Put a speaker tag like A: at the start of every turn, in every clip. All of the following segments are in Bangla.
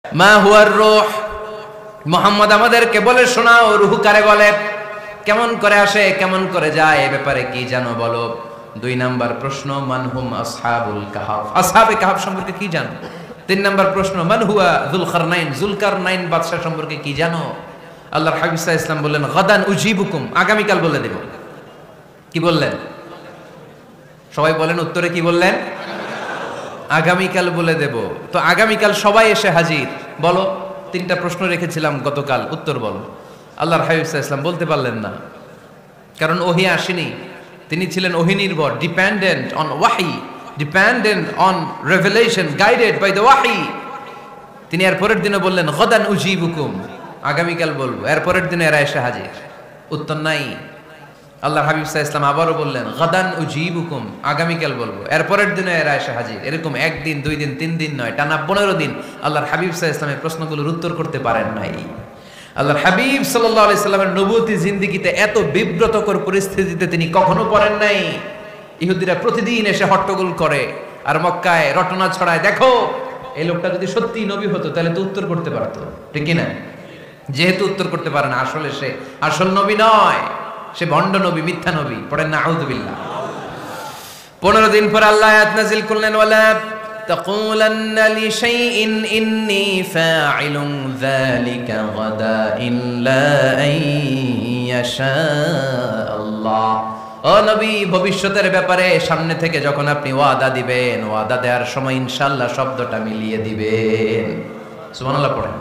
A: মা হুয়ার রূহ, মুহাম্মদ আমাদেরকে বলে শোনাও রূহ কারে বলে, কেমন করে আসে, কেমন করে যায়, এ ব্যাপারে কি জানো বলো। 2 নাম্বার প্রশ্ন মানহুম আসহাবুল কাহাফ, আসহাবে কাহাফ সম্পর্কে কি জানো। 3 নাম্বার প্রশ্ন মান হুয়া যুলকারনাইন, যুলকারনাইন বাদশা সম্পর্কে কি জানো। আল্লাহর হাবিব সাল্লাল্লাহু আলাইহি ওয়াসাল্লাম বললেন গাদান উজিবুকুম, আগামীকাল বলে দেব। কি বললেন? সবাই বলেন উত্তরে কি বললেন? আগামীকাল বলে দেব। তো আগামীকাল সবাই এসে হাজির। বলো, 3টা প্রশ্ন রেখেছিলাম গতকাল, উত্তর বলো। আল্লাহর হাবিব সাল্লাল্লাহু আলাইহি ওয়াসাল্লাম বলতে পারলেন না, কারণ ওহী আসেনি। তিনি ছিলেন ওহী নির্ভর, ডিপেন্ডেন্ট অন ওয়াহি, dependent on revelation, guided by the ওয়াহি। তিনি এর পরের দিনে বললেন গাদান উজিবুকুম, আগামীকাল বলবো। এর পরের দিনে এরা এসে হাজির, উত্তর নাই। আল্লাহর হাবিব সাল্লাল্লাহু আলাইহি ওয়াসাল্লাম আবারও বললেন গাদান উজিবুকুম, আগামীকাল বলবো। এর পরের দিনে এরা এসে হাজির। এরকম 1 দিন 2 দিন 3 দিন নয়, টানা 15 দিন আল্লাহর হাবিব সাল্লাল্লাহু আলাইহি ওয়াসাল্লামের প্রশ্নগুলোর উত্তর করতে পারেন নাই। আল্লাহর হাবিব সাল্লাল্লাহু আলাইহি সাল্লামের নবুয়তি জিন্দেগিতে এত বিব্রতকর পরিস্থিতিতে তিনি কখনো পড়েন নাই। ইহুদিরা প্রতিদিন এসে হট্টগোল করে আর মক্কায় রটনা ছড়ায়, দেখো এই লোকটা যদি সত্যি নবী হতো তাহলে তো উত্তর করতে পারতো, ঠিক কি না? যেহেতু উত্তর করতে পারে না, আসলে সে আসল নবী নয়, সে ভণ্ড নবী, মিথ্যা নবী। পড়েন না আউযুবিল্লাহ। 15 দিন পর আল্লাহ আয়াত নাযিল করলেন ওয়ালা তাকুলান্না লিশাইইন ইন্নী ফাইলুন যালিকা গাদা ইল্লা আইয়াশা আল্লাহ। ও নবী, ভবিষ্যতের ব্যাপারে সামনে থেকে যখন আপনি ওয়াদা দিবেন, ওয়াদা দেওয়ার সময় ইনশাআল্লাহ শব্দটা মিলিয়ে দিবেন। সুবহানাল্লাহ পড়েন।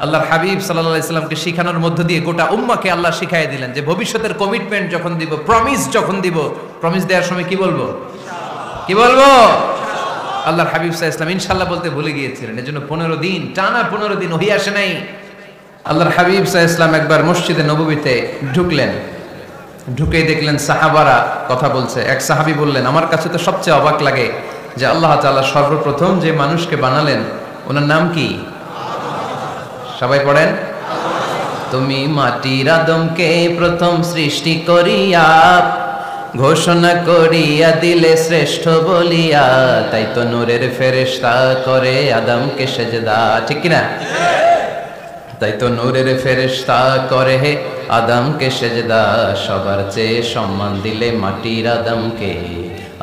A: আল্লাহর হাবিব সাল্লাল্লাহু আলাইহি সাল্লামকে শিখানোর মধ্য দিয়ে গোটা উম্মাহকে আল্লাহ শিখাইয়ে দিলেন যে ভবিষ্যতের কমিটমেন্ট যখন দিব, প্রমিস যখন দিব, প্রমিস দেওয়ার সময় কি বলবো? কি বলবো? আল্লাহর হাবিব সাল্লাল্লাহু আলাইহি সাল্লাম ইনশাআল্লাহ বলতে ভুলে গিয়েছিলেন। এজন্য 15 দিন টানা 15 দিন ওহী আসে নাই। আল্লাহর হাবিব সাল্লাল্লাহু আলাইহি সাল্লাম একবার মসজিদে নববীতে ঢুকলেন, ঢুকেই দেখলেন সাহাবারা কথা বলছে। এক সাহাবী বললেন, আমার কাছে তো সবচেয়ে অবাক লাগে যে আল্লাহ তাআলা সর্বপ্রথম যে মানুষকে বানালেন ওনার নাম কি? সবাই পড়েন। তুমি মাটির আদমকে প্রথম সৃষ্টি করিয়া ঘোষণা করিয়া দিলে শ্রেষ্ঠ বলিয়া, তাই তো নূরের ফেরেশতা করে আদমকে সেজদা, ঠিক কি না? তাই তো নূরের ফেরেশতা করে আদমকে সেজদা, সবার চেয়ে সম্মান দিলে মাটির আদমকে।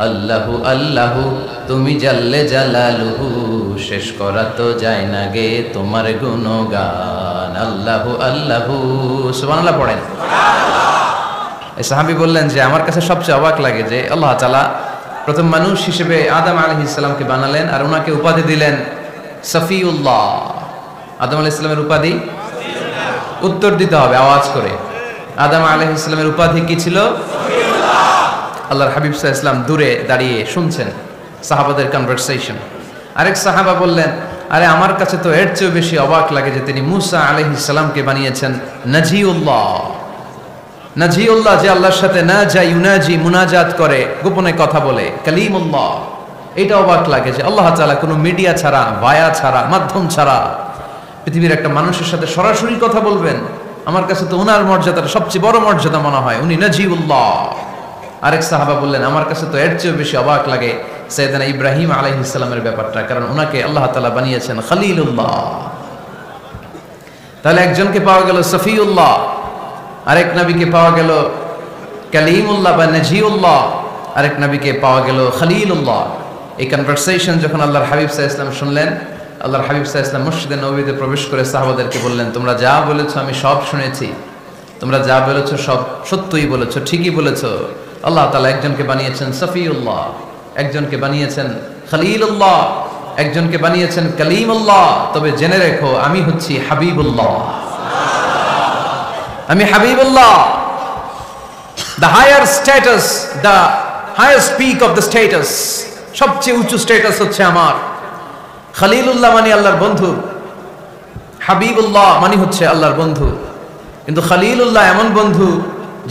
A: আল্লাহু আল্লাহু তুমি জাল্লে জালালুহু, শেষ করা তো যায় না গে তোমার গুণগান। আল্লাহু আল্লাহু, সুবহানাল্লাহ পড়েন। এই সাহাবী বললেন যে আমার কাছে সবচেয়ে অবাক লাগে যে আল্লাহ তাআলা প্রথম মানুষ হিসেবে আদম আলাইহিস সালামকে বানালেন আর ওনাকে উপাধি দিলেন সফিউল্লাহ। আদম আলাইহিস সালামের উপাধি উত্তর দিতে হবে আওয়াজ করে। আদম আলাইহিস সালামের উপাধি কি ছিল? আল্লাহর হাবিব সাল্লাল্লাহু আলাইহি ওয়াসাল্লাম দূরে দাঁড়িয়ে শুনছেন সাহাবাদের কনভারসেশন। আরেক সাহাবা বললেন, আরে আমার কাছে তো এর চেয়ে বেশি অবাক লাগে যে তিনি মুসা আলাইহিস সালামকে বানিয়েছেন নাজিউল্লাহ। নাজিউল্লাহ, যে আল্লাহর সাথে না যায় ইউনাজি, মুনাজাত করে, গোপনে কথা বলে, কালিমুল্লাহ। এটা অবাক লাগে যে আল্লাহ তাআলা কোনো মিডিয়া ছাড়া, ভায়া ছাড়া, মাধ্যম ছাড়া পৃথিবীর একটা মানুষের সাথে সরাসরি কথা বলবেন। আমার কাছে তো ওনার মর্যাদাটা সবচেয়ে বড় মর্যাদা মনে হয়, উনি নাজিউল্লাহ। আরেক সাহাবা বললেন, আমার কাছে তো এর চেয়ে বেশি অবাক লাগে সাইয়েদনা ইব্রাহিম আলাইহিস সালামের ব্যাপারটা, কারণ ওনাকে আল্লাহ তাআলা বানিয়েছেন খলিলুল্লাহ। তাহলে একজনকে পাওয়া গেল সফিউল্লাহ, আরেক নবীকে পাওয়া গেল কালিমুল্লাহ বা নাজিউল্লাহ, আরেক নবীকে পাওয়া গেল খলিলুল্লাহ। এই কনভারসেশন যখন আল্লাহর হাবিব সাল্লাল্লাহু আলাইহি ওয়াসাল্লাম শুনলেন, আল্লাহর হাবিব সাল্লাল্লাহু আলাইহি ওয়াসাল্লাম মসজিদে নববীতে প্রবেশ করে সাহাবাদেরকে বললেন, তোমরা যা বলেছো আমি সব শুনেছি, তোমরা যা বলেছো সব সত্যই বলেছো, ঠিকই বলেছো। আল্লাহ তাআলা একজনকে বানিয়েছেন সফিউল্লাহ, একজনকে বানিয়েছেন খলিলুল্লাহ, একজনকে বানিয়েছেন কালিমুল্লাহ। তবে জেনে রেখো আমি হচ্ছি হাবিবুল্লাহ, আমি Habibullah. The higher status, the higher peak of the status, সবচেয়ে উঁচু স্ট্যাটাস হচ্ছে আমার। খলিলুল্লাহ মানে আল্লাহর বন্ধু, হাবিবুল্লাহ মানে হচ্ছে আল্লাহর বন্ধু। কিন্তু খলিলুল্লাহ এমন বন্ধু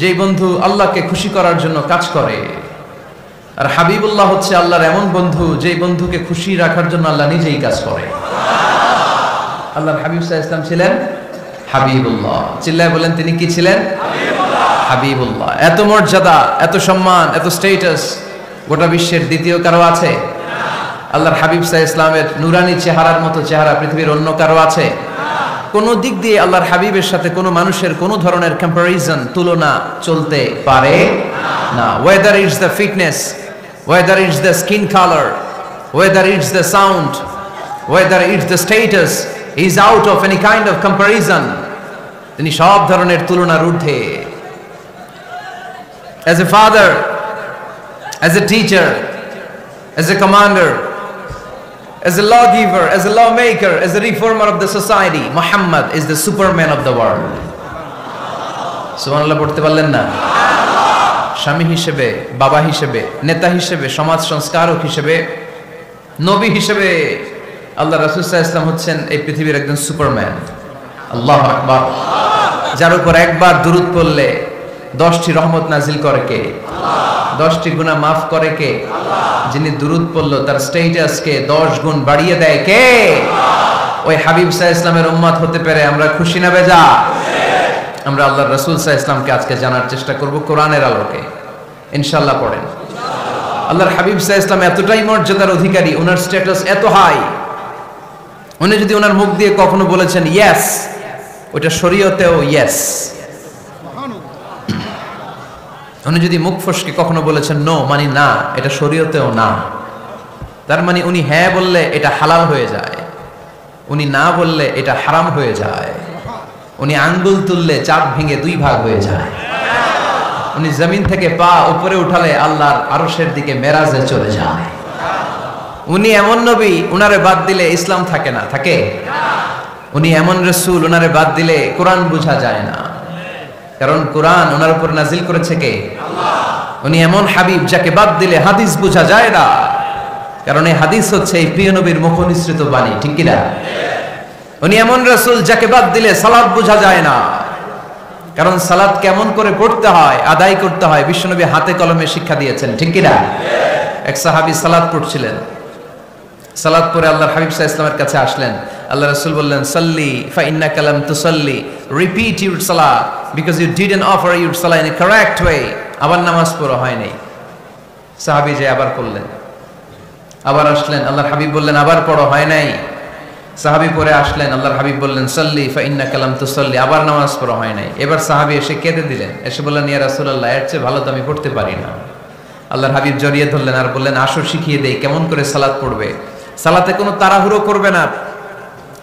A: যেই বন্ধু আল্লাহকে খুশি করার জন্য কাজ করে, আর হাবিবুল্লাহ হচ্ছে আল্লাহর এমন বন্ধু যেই বন্ধুকে খুশি রাখার জন্য আল্লাহ নিজেই কাজ করে। আল্লাহর হাবিব সাল্লাল্লাহু আলাইহি ওয়াসাল্লাম ছিলেন হাবিবুল্লাহ। চিল্লায় বলেন তিনি কি ছিলেন? হাবিবুল্লাহ। এত মর্যাদা, এত সম্মান, এত স্ট্যাটাস গোটা বিশ্বের দ্বিতীয় কারো আছে? আল্লাহর হাবিব সাল্লাল্লাহু আলাইহি ইসলামের নুরানি চেহারার মতো চেহারা পৃথিবীর অন্য কারো আছে? কোন দিক দিয়ে আল্লাহর হাবিবের সাথে কোনো মানুষের কোনো ধরনের কম্পারিজন তুলনা চলতে পারে না। Whether it's the fitness, whether it's the skin colour, whether it's the sound, whether it's the status, is out of any kind of comparison. তিনি সব ধরনের তুলনার ঊর্ধ্বে। As a father, as a teacher, as a commander, as a lawgiver, as a lawmaker, as a reformer of the society, Muhammad is the superman of the world. সুবহানাল্লাহ পড়তে পারলেন না? স্বামী হিসেবে, বাবা হিসেবে, নেতা হিসেবে, সমাজ সংস্কারক হিসেবে, নবী হিসেবে আল্লাহ রাসূল সাল্লাল্লাহু আলাইহি ওয়াসাল্লাম হচ্ছেন এই পৃথিবীর একজন সুপারম্যান। আল্লাহু আকবার। যার উপর একবার দুরূদ পড়লে 10টি রহমত নাজিল করে কে? আল্লাহ। 10টি গুনাহ maaf করে কে? আল্লাহ। যিনি দুরূদ পড়লো তার স্ট্যাটাসকে 10 গুণ বাড়িয়ে দেয় কে? আল্লাহ। ওই হাবিব সাল্লাল্লাহু আলাইহি ওয়াসাল্লামের উম্মত হতে পেরে আমরা খুশি না বেজা? আমরা আল্লাহর রাসূল সাল্লাল্লাহু আলাইহি ওয়াসাল্লামকে আজকে জানার চেষ্টা করব কোরআনের আলোকে। ইনশাআল্লাহ পড়েন। আল্লাহর হাবিব সাল্লাল্লাহু আলাইহি ওয়াসাল্লাম এতটাই মর্যাদার অধিকারী, ওনার স্ট্যাটাস এত হাই, উনি যদি ওনার মুখ দিয়ে কখনো বলেছেন ইয়েস, ওটা শরীয়তেও ইয়েস। উনি যদি মুখ ফসকে কখনো বলেছেন নো, মানে না, এটা শরীয়তেও না। তার মানে উনি হ্যাঁ বললে এটা হালাল হয়ে যায়, উনি না বললে এটা হারাম হয়ে যায়। উনি আঙ্গুল তুললে চাঁদ ভেঙে 2 ভাগ হয়ে যায়। উনি জমিন থেকে পা উপরে উঠালে আল্লাহর আরশের দিকে মেরাজে চলে যায়। উনি এমন নবী, উনারে বাদ দিলে ইসলাম থাকে না, থাকে? উনি এমন রাসূল, উনারে বাদ দিলে কোরআন বোঝা যায় না, কারণ কোরআন ওনার উপর নাজিল করেছে কে? আল্লাহ। উনি এমন হাবিব যাকে বাদ দিলে হাদিস বোঝা যায় না, কারণ এই হাদিস হচ্ছে এই প্রিয় নবীর মুখনিসৃত বাণী, ঠিক কি না? উনি এমন রাসূল যাকে বাদ দিলে সালাত বোঝা যায় না, কারণ সালাত কেমন করে পড়তে হয়, আদায় করতে হয় বিশ্বনবী হাতে কলমে শিক্ষা দিয়েছেন, ঠিক কি না? এক সাহাবী সালাত পড়ছিলেন, সালাত পড়ে আল্লাহর হাবিব সাল্লাল্লাহু আলাইহি ওয়াসাল্লামের কাছে আসলেন। আল্লাহ রাসূল বললেন সাল্লি ফা ইন্নাকা লাম তুসাল্লি, রিপিট ইউর সালাত because you didn't offer your সালাত ইন এ কারেক্ট ওয়ে। আবার নামাজ পড়া হয় নাই। সাহাবী যে আবার পড়লেন, আবার আসলেন, আল্লাহর হাবিব বললেন আবার পড়া হয় নাই। সাহাবী পরে আসলেন, আল্লাহর হাবিব বললেন সাল্লি ফা ইন্নাকা লাম তুসাল্লি, আবার নামাজ পড়া হয় নাই। এবার সাহাবী এসে কেঁদে দিলেন, এসে বললেন ইয়া রাসূলুল্লাহ, এর চেয়ে ভালো তো আমি পড়তে পারি না। আল্লাহর হাবিব জড়িয়ে ধরলেন আর বললেন আসো শিখিয়ে দেই কেমন করে সালাত পড়বে। সালাতে কোনো তাড়াহুড়ো করবে না।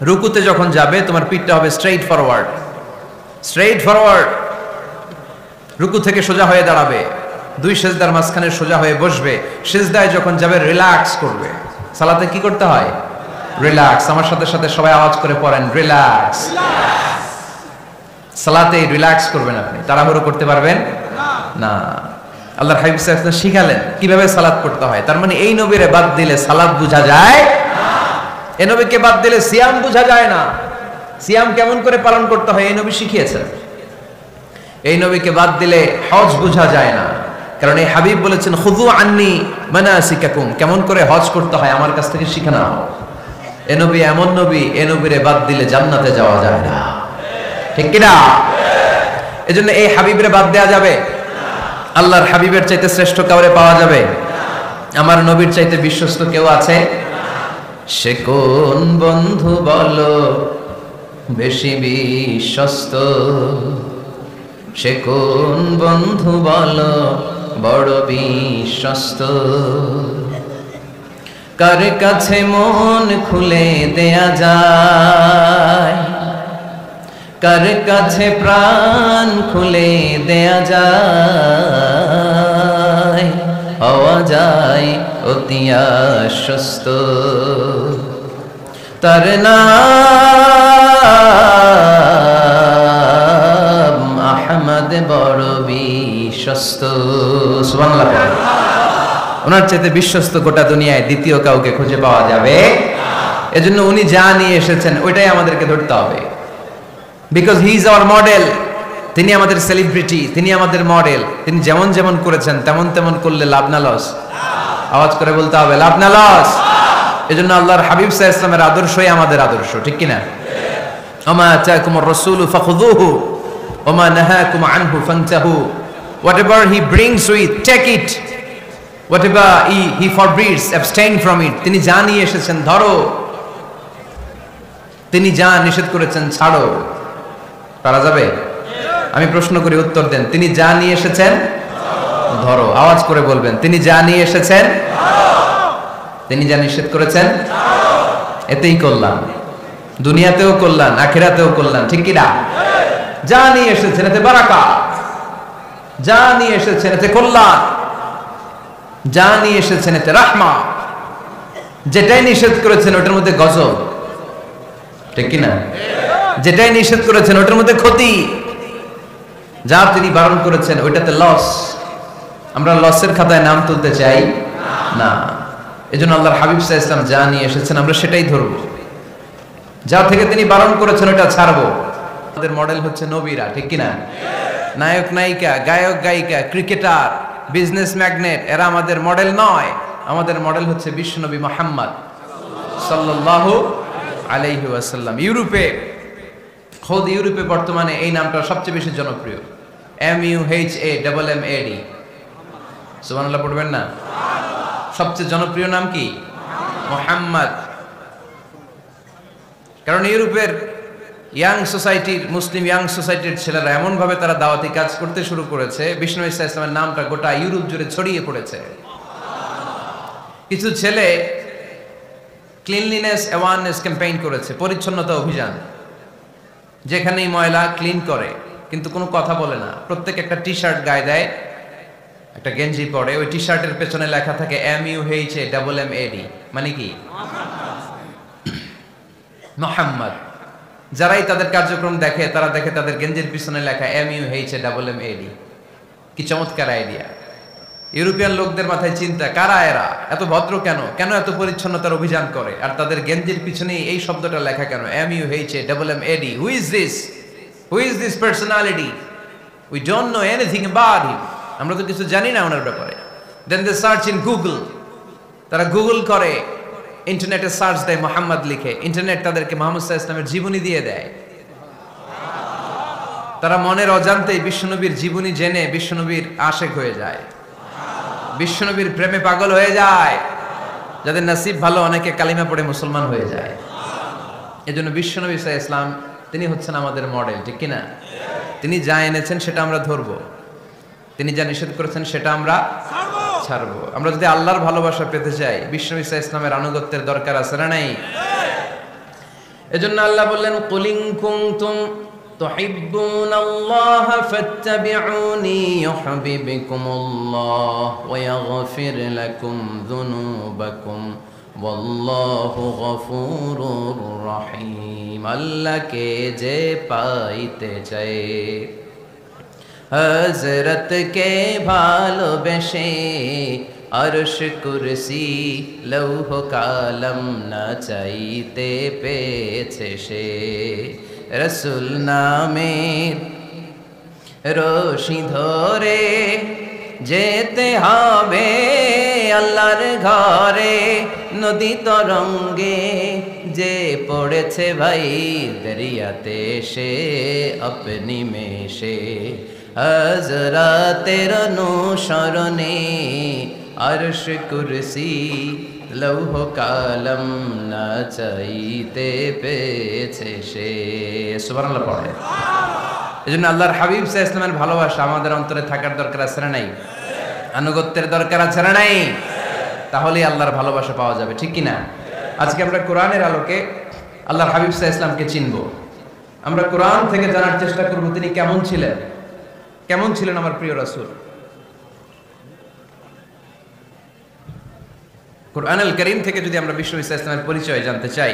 A: রুকুতে যখন যাবে তোমার পিঠটা হবে স্ট্রেইট ফরওয়ার্ড, স্ট্রেইট ফরওয়ার্ড। রুকু থেকে সোজা হয়ে দাঁড়াবে, 2 সিজদার মাঝখানে সোজা হয়ে বসবে। সিজদায় যখন যাবে রিল্যাক্স করবে। সালাতে কি করতে হয়? রিল্যাক্স। আমার সাথে সাথে সবাই আওয়াজ করে পড়েন রিল্যাক্স। সালাতে রিল্যাক্স করবেন আপনি, তাড়াহুড়ো করতে পারবেন না। আল্লাহর হাবিব সাল্লাল্লাহু আলাইহি ওয়াসাল্লাম শিখালেন কিভাবে সালাত পড়তে হয়। তার মানে এই নবীরে বাদ দিলে সালাত বোঝা যায় না, এই নবীকে বাদ দিলে সিয়াম বোঝা যায় না। সিয়াম কেমন করে পালন করতে হয় এই নবী শিখিয়েছেন। এই নবীকে বাদ দিলে হজ বোঝা যায় না, কারণ এই হাবিব বলেছেন খুযু আন্নী মানাসিকাকুম, কেমন করে হজ করতে হয় আমার কাছ থেকে শিখে নাও। এই নবী এমন নবী, এই নবীরে বাদ দিলে জান্নাতে যাওয়া যায় না, ঠিক কি না? এজন্য এই হাবিবরে বাদ দেয়া যাবে? আল্লাহর হাবিবের চাইতে শ্রেষ্ঠ কাউরে পাওয়া যাবে? আমার নবীর চাইতে বিশ্বস্ত কেউ আছে? সে কোন বন্ধু বলো বেশি বিশ্বস্ত, সে কোন বন্ধু বলো বড় বিশ্বস্ত, কার কাছে মন খুলে দেয়া যায়, কার কাছে প্রাণ খুলে দেয়া যায়, হওয়া যায় অতি আশ্বস্ত। তার নাম আহমদ বড় বিশ্বস্ত। সুবহানাল্লাহ। ওনার চাইতে বিশ্বস্ত গোটা দুনিয়ায় দ্বিতীয় কাউকে খুঁজে পাওয়া যাবে? এজন্য উনি যা নিয়ে এসেছেন ওইটাই আমাদেরকে ধরতে হবে। Because he is our model. তিনি আমাদের সেলিব্রিটি, তিনি আমাদের মডেল। তিনি যেমন যেমন করেছেন তেমন তেমন করলে লাভ না লস? আওয়াজ করে বলতে হবে লাভ না লস? এজন্য আল্লাহর হাবিব সাল্লাল্লাহু আলাইহি ওয়াসাল্লামের আদর্শই আমাদের আদর্শ, ঠিক কি না? ওমা আতাকুমুর রাসূলু ফাখুযুহু ওমা নাহাকুম আনহু ফান্তাহু। Whatever he brings with, take it. whatever he forbids, abstain from it. তিনি যা নিয়ে এসেছেন ধরো, তিনি যা নিষেধ করেছেন ছাড়ো। পারা যাবে? আমি প্রশ্ন করি, উত্তর দেন। তিনি যা নিয়ে এসেছেন ধরো। আওয়াজ করে বলবেন, তিনি যা নিয়ে এসেছেন, তিনি যা নিষেধ করেছেন, এতেই কল্যাণ। দুনিয়াতেও কল্যাণ, আখিরাতেও কল্যাণ, ঠিক কি না? যা নিয়ে এসেছেন এতে বারাকা, যা নিয়ে এসেছেন এতে কল্যাণ, যা নিয়ে এসেছেন এতে রাহমা। যেটাই নিষেধ করেছেন ওটার মধ্যে গজব, ঠিক কি না? যেটাই নিষেধ করেছেন ওটার মধ্যে ক্ষতি, যা তিনি বারণ করেছেন ওইটাতে লস। আমরা লসের খাতায় নাম তুলতে চাই না। এজন্য আল্লাহর হাবিব সাল্লাল্লাহু আলাইহি ওয়াসাল্লাম যা নিয়ে এসেছেন আমরা সেটাই ধরব, যা থেকে তিনি বারণ করেছেন ওটা ছাড়বো। আমাদের মডেল হচ্ছে নবীরা, ঠিক কি না? নায়ক নায়িকা, গায়ক গায়িকা, ক্রিকেটার, বিজনেস ম্যাগনেট, এরা আমাদের মডেল নয়। আমাদের মডেল হচ্ছে বিশ্বনবী মুহাম্মদ সাল্লাল্লাহু আলাইহি ওয়াসাল্লাম। খোদ ইউরোপে বর্তমানে এই নামটা সবচেয়ে বেশি জনপ্রিয়, MUHAMMAD। সুবহানাল্লাহ পড়বেন না? সবচেয়ে জনপ্রিয় নাম কি? মুহাম্মদ। কারণ ইউরোপের ইয়াং সোসাইটির, মুসলিম ইয়াং সোসাইটির ছেলেরা এমন ভাবে তারা দাওয়াতি কাজ করতে শুরু করেছে, বিষ্ণু ঈসা ইসলামের নামটা গোটা ইউরোপ জুড়ে ছড়িয়ে পড়েছে। কিছু ছেলে ক্লিনলিনেস অ্যাওয়ারনেস ক্যাম্পেইন করেছে, পরিচ্ছন্নতা অভিযান। যেখানেই ময়লা ক্লিন করে, কিন্তু কোনো কথা বলে না। প্রত্যেক একটা টি শার্ট গায়ে দেয়, একটা গেঞ্জি পরে, ওই টি শার্টের পেছনে লেখা থাকে MUHAMMAD, মানে কি? মুহাম্মদ। যারাই তাদের কার্যক্রম দেখে তারা দেখে তাদের গেঞ্জির পিছনে লেখা MUHAMMAD। কি চমৎকার আইডিয়া! ইউরোপিয়ান লোকদের মাথায় চিন্তা, কারা এরা, এত ভদ্র কেন, কেন এত পরিচ্ছন্নতার অভিযান করে, আর তাদের গেঞ্জির পিছনে এই শব্দটা লেখা কেন, MUHAMMAD? Who is this? Who is this personality? We don't know anything about him. আমরা তো কিছু জানি না ওনার ব্যাপারে। দেন দে সার্চ ইন গুগল। তারা গুগল করে, ইন্টারনেটে সার্চ দেয় মোহাম্মদ লিখে, ইন্টারনেট তাদেরকে মুহাম্মদ সাল্লাল্লাহু আলাইহি ওয়াসাল্লামের জীবনী দিয়ে দেয়। তারা মনের অজান্তেই বিশ্বনবীর জীবনী জেনে বিশ্বনবীর আশেক হয়ে যায়, বিশ্বনবীর প্রেমে পাগল হয়ে যায়। যাদের নসিব ভালো, অনেকে কালিমা পড়ে মুসলমান হয়ে যায়। এজন্য বিশ্বনবী সাল্লাল্লাহু আলাইহি ওয়াসাল্লাম তিনি হচ্ছেন আমাদের মডেল, ঠিক কিনা? তিনি যা এনেছেন সেটা আমরা ধরবো, তিনি যা নিষেধ করেছেন সেটা আমরা ছাড়বো। আমরা যদি আল্লাহর ভালোবাসা পেতে চাই, বিশ্বনবী সাল্লাল্লাহু আলাইহি ওয়াসাল্লামের আনুগত্যের দরকার আছে না নাই? এজন্য আল্লাহ বললেন, কুল ইন কুনতুম তুহিব্বুনাল্লাহা ফাত্তাবিউনি ইউহিব্বুকুমুল্লাহ ওয়া ইয়াগফির লাকুম যুনুবাকুম ওয়াল্লাহু গফুরুর রহিম। আল্লাহকে যে পাইতে চায়, হযরতকে ভালোবেসে আরশ কুরসি লৌহ কালাম না চাইতে পেয়েছে সে। রসুল নামের রশি ধরে যেতে হবে আল্লাহর ঘরে। নদী তরঙ্গে যে পড়েছে ভাই দরিয়াতে, সে আপনি মেশে হযরতের অনুসরণে আরশ কুরসি লৌহ কালাম না চাইতে পেয়েছে সে। সুবহানাল্লাহ পড়ে। এজন্য আল্লাহর হাবিব সাল্লাল্লাহু আলাইহি ওয়াসাল্লামের ভালোবাসা আমাদের অন্তরে থাকার দরকার আছে না নাই? আনুগত্যের দরকার আছে না নাই? তাহলেই আল্লাহর ভালোবাসা পাওয়া যাবে, ঠিক কি না? আজকে আমরা কোরআনের আলোকে আল্লাহর হাবিব সাল্লাল্লাহু আলাইহি ওয়াসাল্লামকে চিনব। আমরা কোরআন থেকে জানার চেষ্টা করব তিনি কেমন ছিলেন, কেমন ছিলেন আমার প্রিয় রাসূল। কোরআনুল কারীম থেকে যদি আমরা বিশ্বনবী সাল্লাল্লাহু আলাইহি ওয়াসাল্লামের পরিচয় জানতে চাই,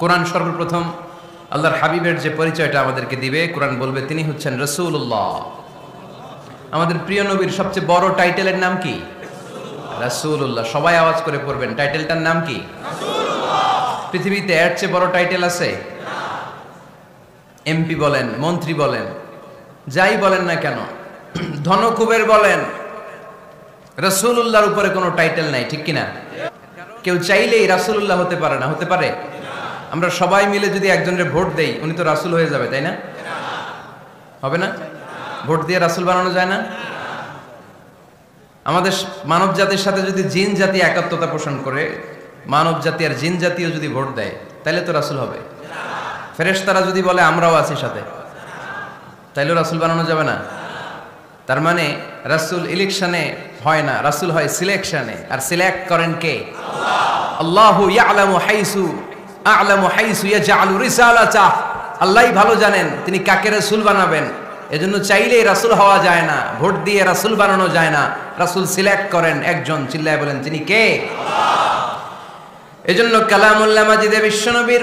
A: কোরআন সর্বপ্রথম আল্লাহর হাবিবের যে পরিচয়টা আমাদেরকে দিবে, কোরআন বলবে তিনি হচ্ছেন রাসূলুল্লাহ। আমাদের প্রিয় নবীর সবচেয়ে বড় টাইটেলের নাম কি? রাসূলুল্লাহ। সবাই আওয়াজ করে পড়বেন, টাইটেলটার নাম কি? রাসূলুল্লাহ। পৃথিবীতে এর চেয়ে বড় টাইটেল আছে? না। এমপি বলেন, মন্ত্রী বলেন, যাই বলেন না কেন, ধনকুবের বলেন, রাসূলুল্লাহর উপরে কোনো টাইটেল নাই, ঠিক কিনা? কেউ চাইলেই রাসূলুল্লাহ হতে পারে না। হতে পারে? আমরা সবাই মিলে যদি একজনের ভোট দেই, উনি তো রাসূল হয়ে যাবে, তাই না? হবে না? ভোট দিয়ে রাসূল বানানো যায় না? আমাদের মানব জাতির সাথে যদি জিন জাতি একাত্মতা পোষণ করে, মানব জাতি আর জিন জাতিও যদি ভোট দেয়, তাহলে তো রাসূল হবে। ফেরেশতারা যদি বলে আমরাও আছি সাথে, তাইলেও রাসূল বানানো যাবে না। তার মানে রাসূল ইলেকশনে হয় না, রাসূল হয় সিলেকশনে। আর সিলেক্ট করেন কে? আল্লাহু ইয়ালামু হাইসু ইয়াজআলু রিসালাতা। আল্লাহই ভালো জানেন তিনি কাকে রাসূল বানাবেন। এজন্য চাইলেই রাসূল হওয়া যায় না, ভোট দিয়ে রাসূল বানানো যায় না। রাসূল সিলেক্ট করেন একজন, চিল্লায় বলেন তিনি কে? আল্লাহ। এজন্য কালামুল্লাহ মাজিদে বিশ্বনবীর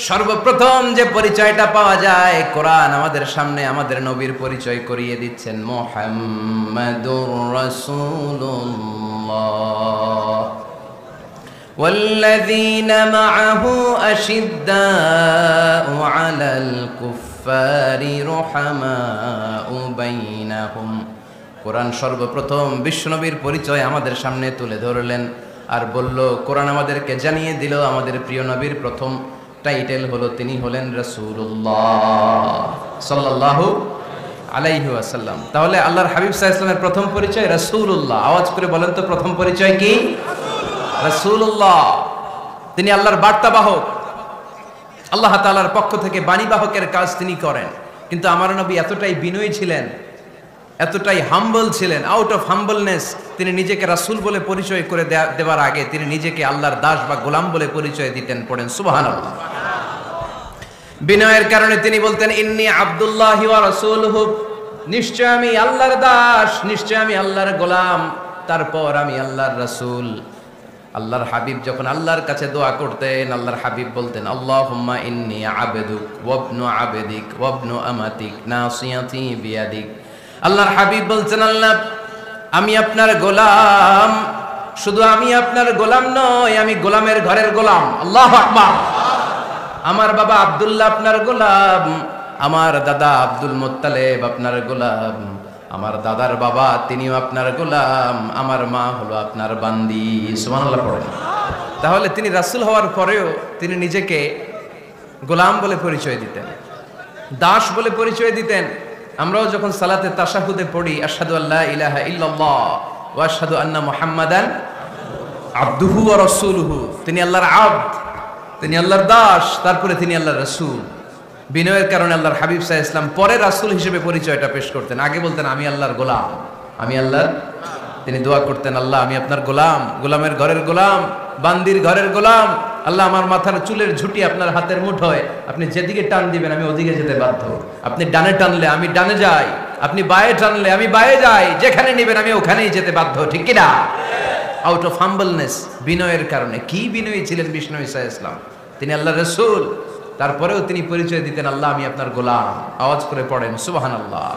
A: সর্বপ্রথম যে পরিচয়টা পাওয়া যায়, কোরআন আমাদের সামনে আমাদের নবীর পরিচয় করিয়ে দিচ্ছেন, মুহাম্মাদুর রাসূলুল্লাহ والذين معه أشداء على الكفار رحماء بينهم। কোরআন সর্বপ্রথম বিশ্বনবীর পরিচয় আমাদের সামনে তুলে ধরলেন আর বলল, কোরআন আমাদেরকে জানিয়ে দিল আমাদের প্রিয় নবীর প্রথম টাইটেল হলো তিনি হলেন রাসূলুল্লাহ সাল্লাল্লাহু আলাইহি ওয়াসাল্লাম। তাহলে আল্লাহর হাবিব সাল্লাল্লাহু আলাইহি ওয়াসাল্লামের প্রথম পরিচয় রাসূলুল্লাহ। আওয়াজ করে বলেন তো প্রথম পরিচয় কি? রাসূলুল্লাহ। তিনি আল্লাহর বার্তাবাহক, আল্লাহ তাআলার পক্ষ থেকে বাণীবাহকের কাজ তিনি করেন। কিন্তু আমার নবী এতটাই বিনয়ী ছিলেন, এতটাই হাম্বল ছিলেন, আউট অফ হাম্বলনেস তিনি নিজেকে রাসূল বলে পরিচয় করে দেওয়ার আগে তিনি নিজেকে আল্লাহর দাস বা গোলাম বলে পরিচয় দিতেন। পড়েন সুবহানাল্লাহ। বিনয়ের কারণে তিনি বলতেন, ইন্নী আব্দুল্লাহি ওয়া রাসূলুহু, নিশ্চয় আমি আল্লাহর দাস, নিশ্চয় আমি আল্লাহর গোলাম, তারপর আমি আল্লাহর রাসূল। আল্লাহর হাবিব যখন আল্লাহর কাছে দোয়া করতেন, আল্লাহর হাবিব বলতেন, আল্লাহুম্মা ইন্নী আবদুক ওয়া ইবনু আবদিক ওয়া ইবনু আমাতিক নাসিয়াতি বিয়াদিক। আল্লাহর হাবিব বলছেন, আল্লাহ আমি আপনার গোলাম, শুধু আমি আপনার গোলাম নয়, আমি গোলামের ঘরের গোলাম। আল্লাহু আকবার। আমার বাবা আব্দুল্লাহ আপনার গোলাম, আমার দাদা আব্দুল মুত্তালিব আপনার গোলাম, আমার দাদার বাবা তিনিও আপনার গোলাম, আমার মা হলো আপনার বান্দি। সুবহানাল্লাহ পড়েন। তাহলে তিনি রাসূল হওয়ার পরেও তিনি নিজেকে গোলাম বলে পরিচয় দিতেন, দাস বলে পরিচয় দিতেন। আমরাও যখন সালাতে তাশাহুদে পড়ি, আশহাদু আল্লা ইলাহা ইল্লাল্লাহ ওয়া আশহাদু আন্না মুহাম্মাদান আবদুহু ওয়া রাসূলুহু, তিনি আল্লাহর আবদ, তিনি আল্লাহর দাস, তারপরে তিনি আল্লাহর রাসূল। বিনয়ের কারণে আল্লাহর হাবিব সাল্লাল্লাহু আলাইহি ওয়াসাল্লাম পরে রাসূল হিসেবে পরিচয়টা পেশ করতেন। আগে বলতেন আমি আল্লাহর গোলাম, আমি আল্লাহর। তিনি দোয়া করতেন, আল্লাহ আমি আপনার গোলাম, গোলামের ঘরের গোলাম, বান্দির ঘরের গোলাম। আল্লাহ আমার মাথার চুলের ঝুঁটি আপনার হাতের মুঠোয়, আপনি যেদিকে টান দিবেন আমি ওদিকে যেতে বাধ্য। আপনি ডানে টানলে আমি ডানে যাই, আপনি বায়ে টানলে আমি বায়ে যাই, যেখানে নেবেন আমি ওখানেই যেতে বাধ্য। ঠিক কি না? আউট অফ হাম্বলনেস, বিনয়ের কারণে। কি বিনয়ী ছিলেন বিষ্ণু ঈসা ইসলাম। তিনি আল্লাহর রাসূল, তারপরেও তিনি পরিচয় দিতেন, আল্লাহ আমি আপনার গোলাম। আওয়াজ করে পড়েন সুবহানাল্লাহ।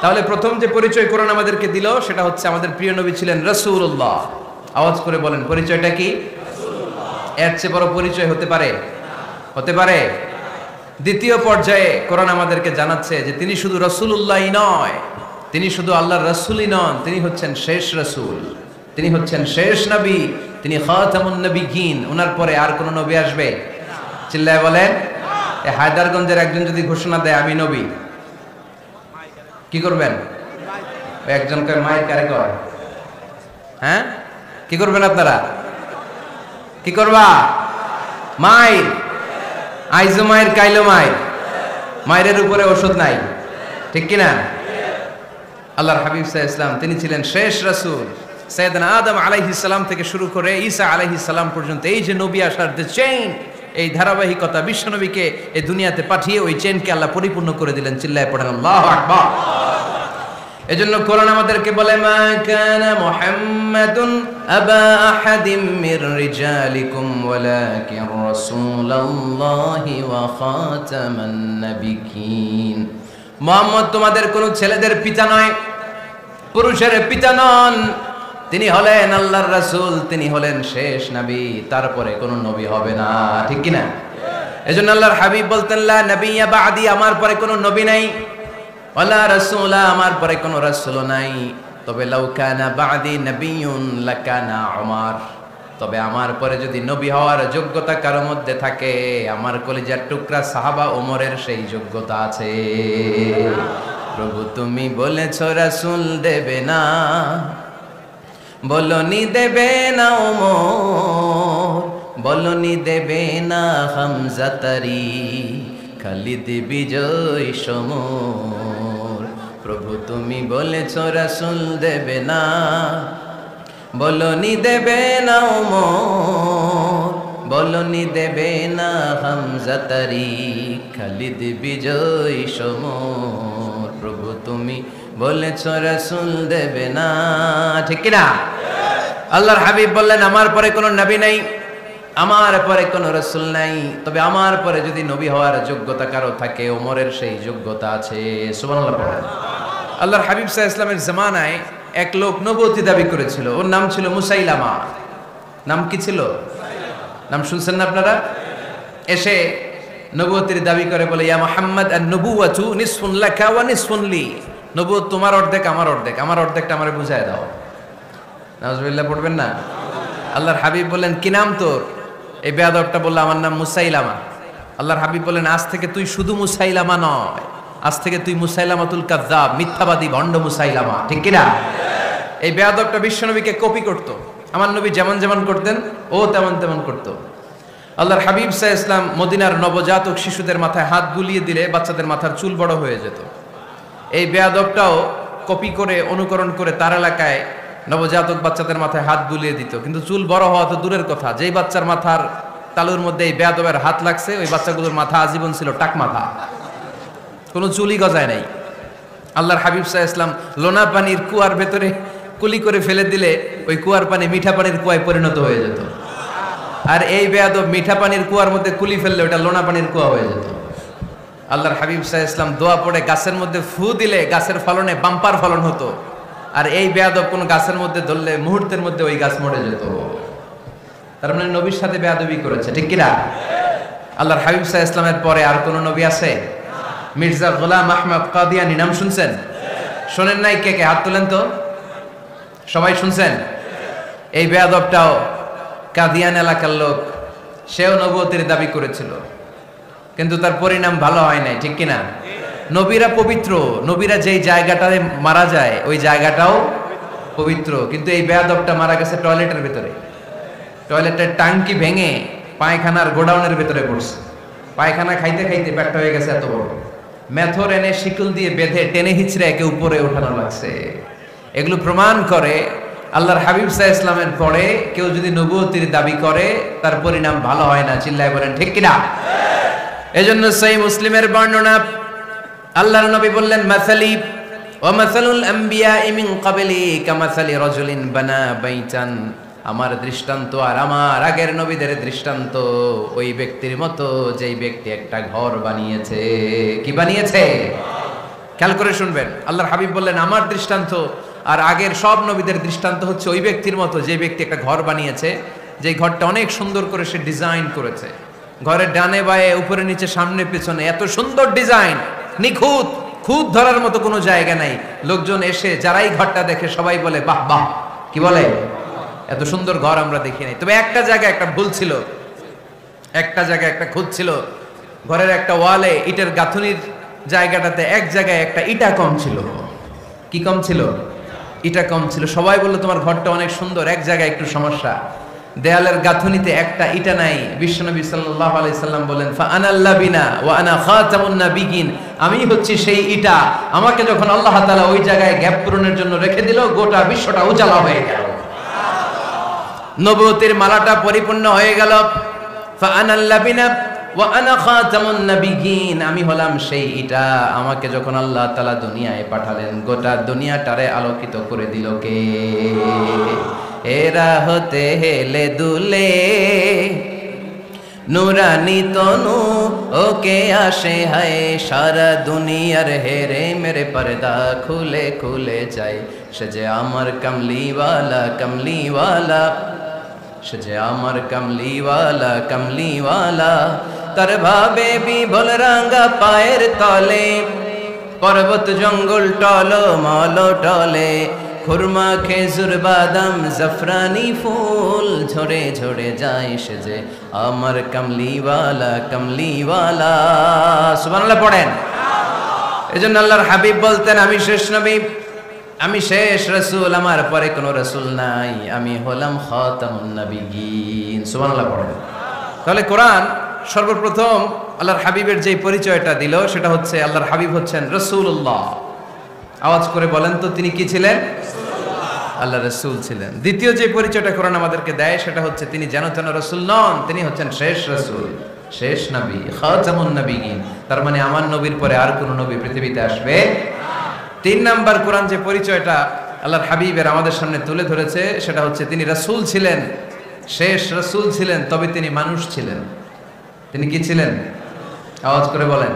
A: তাহলে প্রথম যে পরিচয় কোরআন আমাদেরকে দিল সেটা হচ্ছে আমাদের প্রিয় নবী ছিলেন রাসূলুল্লাহ। আওয়াজ করে বলেন পরিচয়টা কি? এর চেয়ে বড় পরিচয় হতে পারে? হতে পারে? দ্বিতীয় পর্যায়ে কোরআন আমাদেরকে জানাচ্ছে যে তিনি শুধু রাসূলুল্লাহই নয়, তিনি শুধু আল্লাহর রাসূলই নন, তিনি হচ্ছেন শেষ রাসূল, তিনি হচ্ছেন শেষ নবী, তিনি খাতামুন নবিয়্যিন। ওনার পরে আর কোন নবী আসবে? চিল্লায় বলেন। এই হায়দারগঞ্জের একজন যদি ঘোষণা দেয় আমি নবী, কি করবেন? ওই একজনকে মায়ের কারে কয়, হ্যাঁ কি করবেন আপনারা? কি করবা? মায়ের আইজো মায়ের কাইলো মায়ের, মায়ের উপরে ওষুধ নাই, ঠিক কিনা? আল্লাহর হাবিব সাল্লাল্লাহু আলাইহি ওয়াসাল্লাম তিনি ছিলেন শেষ রাসূল। সাইয়েদনা আদম আলাইহিস সালাম থেকে শুরু করে ঈসা আলাইহিস সালাম পর্যন্ত এই যে নবী আসার যে চেইন, এই ধারাবাহিকতা, বিশ্বনবীকে এই দুনিয়াতে পাঠিয়ে ওই চেইনকে আল্লাহ পরিপূর্ণ করে দিলেন। চিল্লায় পড়েন আল্লাহু আকবার। এজন্য কোরআন আমাদেরকে বলে, মা কানা মুহাম্মাদুন আবা আহাদিম মির রিজালিকুম ওয়ালাকিন রাসূলুল্লাহি ওয়া খাতামান নাবিয়্যিন। মুহাম্মদ তোমাদের কোন ছেলেদের পিতা নয়, পুরুষের পিতা নন, তিনি হলেন আল্লাহর রাসূল, তিনি হলেন শেষ নবী, তারপরে কোন নবী হবে না। ঠিক কি না? এজন্য আল্লাহর হাবিব বলতেন, লা নবিয়্যা বা'দি, আমার পরে কোন নবী নাই, ওয়ালা রাসূলা, আমার পরে কোন রাসূল নাই। তবে লাউ কানা বা'দি নবিয়্যুন লাকানা উমর, তবে আমার পরে যদি নবী হওয়ার যোগ্যতা কারো মধ্যে থাকে, আমার কলিজার টুকরা সাহাবা ওমরের সেই যোগ্যতা আছে। প্রভু তুমি বলেছো রাসূল দেবে না, বলনি দেবে না ওমর, বলনি দেবে না হামজা তারি, খালিদ বিজয় সমর। প্রভু তুমি বলেছ রাসূল দেবে না, বলনি দেবে না ওমর, বলনি দেবে না হামজা তারি, খালিদ বিজয় সমর। প্রভু তুমি বলেছ রাসূল দেবে না, ঠিক কিনা? আল্লাহর হাবিব বললেন আমার পরে কোনো নবী নাই, আমার পরে কোনো রাসূল নাই, তবে আমার পরে যদি নবী হওয়ার যোগ্যতা কারো থাকে ওমরের সেই যোগ্যতা আছে। সুবহানাল্লাহ পড়েন। আল্লাহর হাবিব সাল্লাল্লাহু আলাইহি ওয়াসাল্লামের জামানায় এক লোক নবুয়তি দাবি করেছিল, ওর নাম ছিল মুসাইলামা। নাম কি ছিল? নাম শুনছেন না আপনারা? এসে নবুয়তির দাবি করে বলে, ইয়া মুহাম্মদ আন-নবুওয়াতু নিসফুন লাকা ওয়া নিসফুন লি, নবুয়ত তোমার অর্ধেক আমার অর্ধেক, আমার অর্ধেকটা আমারে বুঝায় দাও। নাউজুবিল্লাহ পড়বেন না? আল্লাহর হাবিব বললেন কি নাম তোর? এই বেয়াদবটা বলল আমার নাম মুসাইলামা। আল্লাহর হাবিব বললেন আজ থেকে তুই শুধু মুসাইলামা নয়, আজ থেকে তুই মুসাইলামাতুল কাযযাব, মিথ্যাবাদী ভণ্ড মুসাইলামা, ঠিক কিনা? এই বেয়াদবটা বিশ্বনবীকে কপি করত, আমার নবী যেমন যেমন করতেন ও তেমন তেমন করত। আল্লাহর হাবিব সাল্লাল্লাহু আলাইহি ওয়াসাল্লাম মদিনার নবজাতক শিশুদের মাথায় হাত বুলিয়ে দিলে বাচ্চাদের মাথার চুল বড় হয়ে যেত। এই বেয়াদবটাও কপি করে অনুকরণ করে তার এলাকায় নবজাতক বাচ্চাদের মাথায় হাত বুলিয়ে দিত, কিন্তু চুল বড় হওয়া তো দূরের কথা, যেই বাচ্চার মাথার তালুর মধ্যে এই বেয়াদবের হাত লাগছে ওই বাচ্চাগুলোর মাথা আজীবন ছিল টাক মাথা, কোনো চুলই গজায় নাই। আল্লাহর হাবিব সাল্লাল্লাহু আলাইহি ওয়াসাল্লাম লোনা পানির কুয়ার ভেতরে কুলি করে ফেলে দিলে ওই কুয়ার পানি মিঠা পানির কুয়ায় পরিণত হয়ে যেত, আর এই বেয়াদব মিঠা পানির কুয়ার মধ্যে কুলি ফেললে ওটা লোনা পানির কুয়া হয়ে যেত। আল্লাহর হাবিব সাল্লাল্লাহু আলাইহি ওয়াসাল্লাম দোয়া পড়ে গাছের মধ্যে ফু দিলে গাছের ফলনে বাম্পার ফলন হতো, আর এই বেয়াদব কোন গাছের মধ্যে ধরলে মুহূর্তের মধ্যে ওই গাছ মরে যেত। তার মানে নবীর সাথে বেয়াদবি করেছে, ঠিক কিনা? আল্লাহর হাবিব সাল্লাল্লাহু আলাইহি ওয়াসাল্লামের পরে আর কোন নবী আছে? মির্জা গোলাম আহমদ কাদিয়ানী নাম শুনছেন? শোনেন নাই? কে কে হাত তোলেন তো। সবাই শুনছেন? এই বেয়াদবটাও কাদিয়ান এলাকার লোক, সেও নবুয়তের দাবি করেছিল, কিন্তু তার পরিণাম ভালো হয় নাই, ঠিক কিনা? নবীরা পবিত্র, নবীরা যেই জায়গাটায় মারা যায় ওই জায়গাটাও পবিত্র, কিন্তু এই বেয়াদবটা মারা গেছে টয়লেটের ভিতরে, টয়লেটের টাঙ্কি ভেঙে পায়খানার গোডাউনের ভিতরে পড়ছে, পায়খানা খাইতে খাইতে পেটটা হয়ে গেছে এত বড়, মেথর এনে শিকল দিয়ে বেঁধে টেনে হিচড়ে একে উপরে ওঠানো লাগছে। এগুলো প্রমাণ করে আল্লাহর হাবিব সাল্লাল্লাহু আলাইহি ওয়াসাল্লামের পরে কেউ যদি নবুয়তির দাবি করে তার পরিণাম ভালো হয় না। চিল্লায় বলেন ঠিক কিনা? এজন্য সহিহ মুসলিমের বর্ণনা, আল্লাহর নবী বললেন মাসালি ওয়া মাসালুল আমবিয়াই মিন ক্বাবলি কামাসালি রাজুলিন বানা বাইতান, আমার দৃষ্টান্ত আর আমার আগের নবীদের দৃষ্টান্ত ওই ব্যক্তির মতো যেই ব্যক্তি একটা ঘর বানিয়েছে। কি বানিয়েছে? খেয়াল করে শুনবেন। আল্লাহর হাবিব বললেন আমার দৃষ্টান্ত আর আগের সব নবীদের দৃষ্টান্ত হচ্ছে ওই ব্যক্তির মতো যে ব্যক্তি একটা ঘর বানিয়েছে, যে ঘরটা অনেক সুন্দর করে সে ডিজাইন করেছে, ঘরের ডানে বায়ে উপরে নিচে সামনে পেছনে এত সুন্দর ডিজাইন, নিখুঁত, খুঁত ধরার মতো কোনো জায়গা নাই। লোকজন এসে যারাই ঘরটা দেখে সবাই বলে বাহ বাহ, কি বলে, এত সুন্দর ঘর আমরা দেখি নাই। তবে একটা জায়গায় একটা ভুল ছিল, একটা জায়গায় একটা খুঁত ছিল, ঘরের একটা ওয়ালে ইটের গাঁথুনির জায়গাটাতে এক জায়গায় একটা ইটা কম ছিল। কি কম ছিল? ইটা কম ছিল। সবাই বললো তোমার ঘরটা অনেক সুন্দর, এক জায়গায় একটু সমস্যা, দেয়ালের গাঁথুনিতে একটা ইটা নাই। বিশ্বনবী সাল্লাল্লাহু আলাইহি সাল্লাম বলেন ফা আনাল লাবিনা ওয়া আনা খাতামুন নাবিয়িন, আমি হচ্ছি সেই ইটা, আমাকে যখন আল্লাহ তাআলা ওই জায়গায় গ্যাপ পূরণের জন্য রেখে দিল গোটা বিশ্বটা উজালা হয়ে গেল, নবুয়তের মালাটা পরিপূর্ণ হয়ে গেল। ফা আনাল লাবিনা ওয়া আনা খাতামুন নাবিয়িন, আমি হলাম সেই ইটা, আমাকে যখন আল্লাহ তাআলা দুনিয়ায় পাঠালেন গোটা দুনিয়াটারে আলোকিত করে দিল কে? এরা হতে হেলে দুলে নুরানি তনু ওকে আসে হায়, সারা দুনিয়ার হেরে মেরে পর্দা খুলে খুলে যায়, সে যে আমার কমলিওয়ালা কমলিওয়ালা, সে যে আমার কমলিওয়ালা কমলিওয়ালা, তার ভাবে বিভোল রাঙ্গা পায়ের তলে, পর্বত জঙ্গল টল মল টলে, খুরমা খেজুর বাদাম জাফরানি ফুল ঝরে ঝরে যায়, সে যে আমার কমলিওয়ালা কমলিওয়ালা। সুবহানাল্লাহ পড়েন। এজন্য আল্লাহর হাবিব বলতেন আমি শেষ নবী, আমি শেষ রাসূল, আমার পরে কোনো রাসূল নাই, আমি হলাম খাতামুন নবিয়্যিন। সুবহানাল্লাহ পড়েন। তাহলে কোরআন সর্বপ্রথম আল্লাহর হাবিবের যে পরিচয়টা দিল সেটা হচ্ছে আল্লাহর হাবিব হচ্ছেন রাসূলুল্লাহ। আওয়াজ করে বলেন তো তিনি কি ছিলেন? আল্লাহ রাসূল ছিলেন। দ্বিতীয় যে পরিচয়টা কোরআন আমাদেরকে দেয় সেটা হচ্ছে তিনি যেন তেন রাসূল নন, তিনি হচ্ছেন শেষ রাসূল, শেষ নবী, খাতামুন নবিয়্যিন। তার মানে আমার নবীর পরে আর কোনো নবী পৃথিবীতে আসবে না। তিন নাম্বার কোরআন যে পরিচয়টা আল্লাহর হাবিবের আমাদের সামনে তুলে ধরেছে সেটা হচ্ছে তিনি রাসূল ছিলেন, শেষ রাসূল ছিলেন, তবে তিনি মানুষ ছিলেন। তিনি কি ছিলেন? আওয়াজ করে বলেন।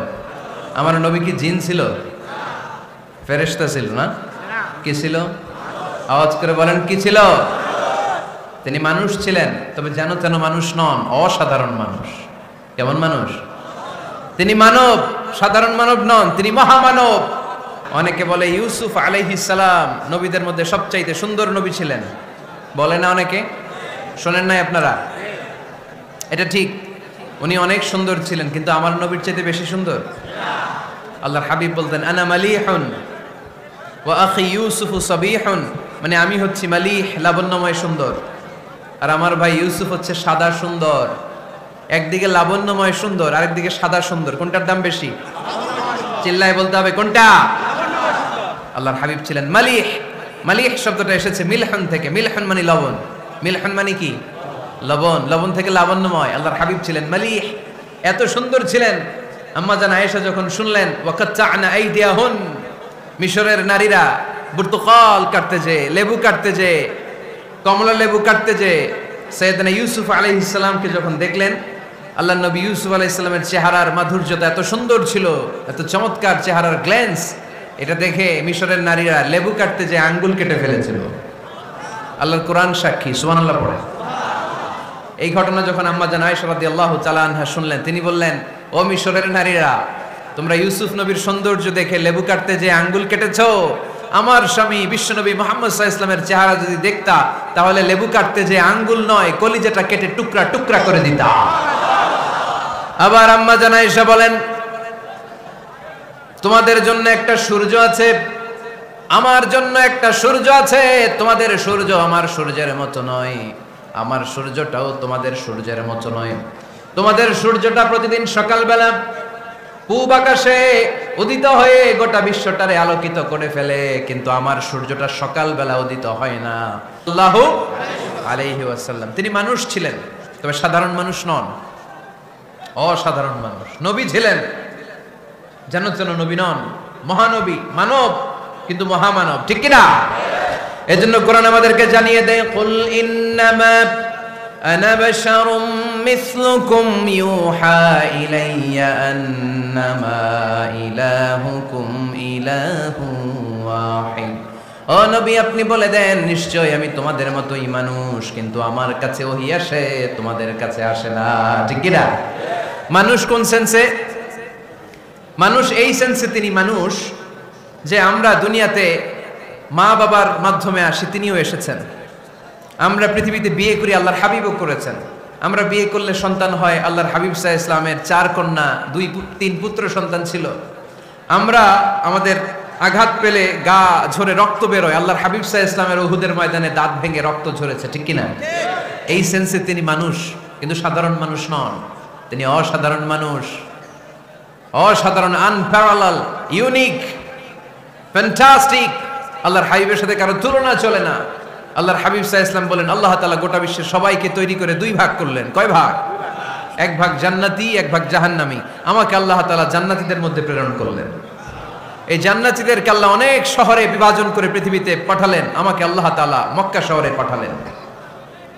A: আমার নবী কি জিন ছিল? ফেরেশতা ছিল না? কি ছিল? আওয়াজ করে বলেন কি ছিল? তিনি মানুষ ছিলেন, তবে যেন তেন মানুষ নন, অসাধারণ মানুষ। কেমন মানুষ? তিনি মানব, সাধারণ মানব নন, তিনি মহামানব। অনেকে বলে ইউসুফ আলাইহিস সালাম নবীদের মধ্যে সবচাইতে সুন্দর নবী ছিলেন, বলে না অনেকে? শোনেন নাই আপনারা? এটা ঠিক, উনি অনেক সুন্দর ছিলেন, কিন্তু আমার নবীর চাইতে বেশি সুন্দর? আল্লাহর হাবিব বলতেন আনা মালিহুন ওয়া আখি ইউসুফু সাবিহুন, মানে আমি হচ্ছি মালিহ, লাবণ্যময় সুন্দর, আর আমার ভাই ইউসুফ হচ্ছে সাদা সুন্দর। একদিকে লাবণ্যময় সুন্দর, আরেকদিকে সাদা সুন্দর, কোনটার দাম বেশি? চিল্লায় বলতে হবে কোনটা? আল্লাহর হাবিব ছিলেন মালিহ। মালিহ শব্দটা এসেছে মিলহন থেকে। মিলহন মানে লবণ, মিলহন মানে কি? লবণ, লবণ থেকে লাবণ্যময়। আল্লাহর হাবিব ছিলেন মালিহ, এত সুন্দর ছিলেন। আম্মা জান আয়েশা যখন শুনলেন ওয়াকাত্তা'না আইদিয়াহুন, মিশরের নারীরা বুর্তুকাল কাটতে যে, লেবু কাটতে যে, কমলা লেবু কাটতে যে সাইয়েদনা ইউসুফ আলাইহিস সালামকে যখন দেখলেন, আল্লাহর নবী ইউসুফ আলাইহিস সালামের চেহারার মাধুর্যতা এত সুন্দর ছিল, এত চমৎকার চেহারার গ্ল্যান্স, এটা দেখে মিশরের নারীরা লেবু কাটতে যে আঙ্গুল কেটে ফেলেছিল। আল্লাহর কোরআন সাক্ষী, সুবহানাল্লাহ পড়ে। এই ঘটনা যখন আম্মা জান আয়েশা রাদিয়াল্লাহু তাআলা আনহা শুনলেন, তিনি বললেন ও মিশরের নারীরা, তোমরা ইউসুফ নবীর সৌন্দর্য দেখে লেবু কাটতে যে আঙ্গুল কেটেছো, আমার স্বামী বিশ্বনবী মুহাম্মদ সাল্লাল্লাহু আলাইহি ওয়াসাল্লামের চেহারা যদি দেখতা, তাহলে লেবু কাটতে যে আঙ্গুল নয়, কলিজাটা কেটে টুকরা টুকরা করে দিতা। আবার আম্মা জান আয়েশা বলেন তোমাদের জন্য একটা সূর্য আছে, আমার জন্য একটা সূর্য আছে, তোমাদের সূর্য আমার সূর্যের মতো নয়, আমার সূর্যটাও তোমাদের সূর্যের মতো নয়। তোমাদের সূর্যটা প্রতিদিন সকালবেলা পূব আকাশে উদিত হয়ে গোটা বিশ্বটারে আলোকিত করে ফেলে, কিন্তু আমার সূর্যটা সকালবেলা উদিত হয় না। সাল্লাল্লাহু আলাইহি ওয়াসাল্লাম তিনি মানুষ ছিলেন, তবে সাধারণ মানুষ নন, অসাধারণ মানুষ। নবী ছিলেন, যেন তেন নবী নন, মহানবী, মানব কিন্তু মহামানব, ঠিক কি না? এজন্য কোরআন আমাদেরকে জানিয়ে দেয় কুল ইন্নামা আনা বাশারুম মিসলুকুম ইউহা ইলাইয়া আন্নামা ইলাহুকুম ইলাহু ওয়াহিদ। ও নবী আপনি বলে দেন নিশ্চয় আমি তোমাদের মতোই মানুষ, কিন্তু আমার কাছে ওহী আসে, তোমাদের কাছে আসে না, ঠিক কি না? মানুষ কোন সেন্সে? মানুষ এই সেন্সে তিনি মানুষ যে আমরা দুনিয়াতে মা বাবার মাধ্যমে আসি, তিনিও এসেছেন। আমরা পৃথিবীতে বিয়ে করি, আল্লাহর হাবিবও করেছেন। আমরা বিয়ে করলে সন্তান হয়, আল্লাহর হাবিব সাল্লাল্লাহু আলাইহি ওয়াসাল্লামের 4 কন্যা 3 পুত্র সন্তান ছিল। আমরা আমাদের আঘাত পেলে গা ঝরে রক্ত বেরোয়, আল্লাহর হাবিব সাল্লাল্লাহু আলাইহি ওয়াসাল্লামের উহুদের ময়দানে দাঁত ভেঙে রক্ত ঝরেছে, ঠিক কি না? এই সেন্সে তিনি মানুষ, কিন্তু সাধারণ মানুষ নন, তিনি অসাধারণ মানুষ, অসাধারণ, আনপ্যারালাল, ইউনিক, ফ্যান্টাস্টিক। আল্লাহর হাবিবের সাথে কারো তুলনা চলে না। আল্লাহর হাবিব সাল্লাল্লাহু আলাইহি ওয়াসাল্লাম বলেন আল্লাহ তাআলা গোটা বিশ্বের সবাইকে তৈরি করে 2 ভাগ করলেন। কয় ভাগ? 1 ভাগ জান্নাতি, 1 ভাগ জাহান্নামী। আমাকে আল্লাহ তাআলা জান্নাতীদের মধ্যে প্রেরণ করলেন। এই জান্নাতীদেরকে আল্লাহ অনেক শহরে বিভাজন করে পৃথিবীতে পাঠালেন, আমাকে আল্লাহ তাআলা মক্কা শহরে পাঠালেন।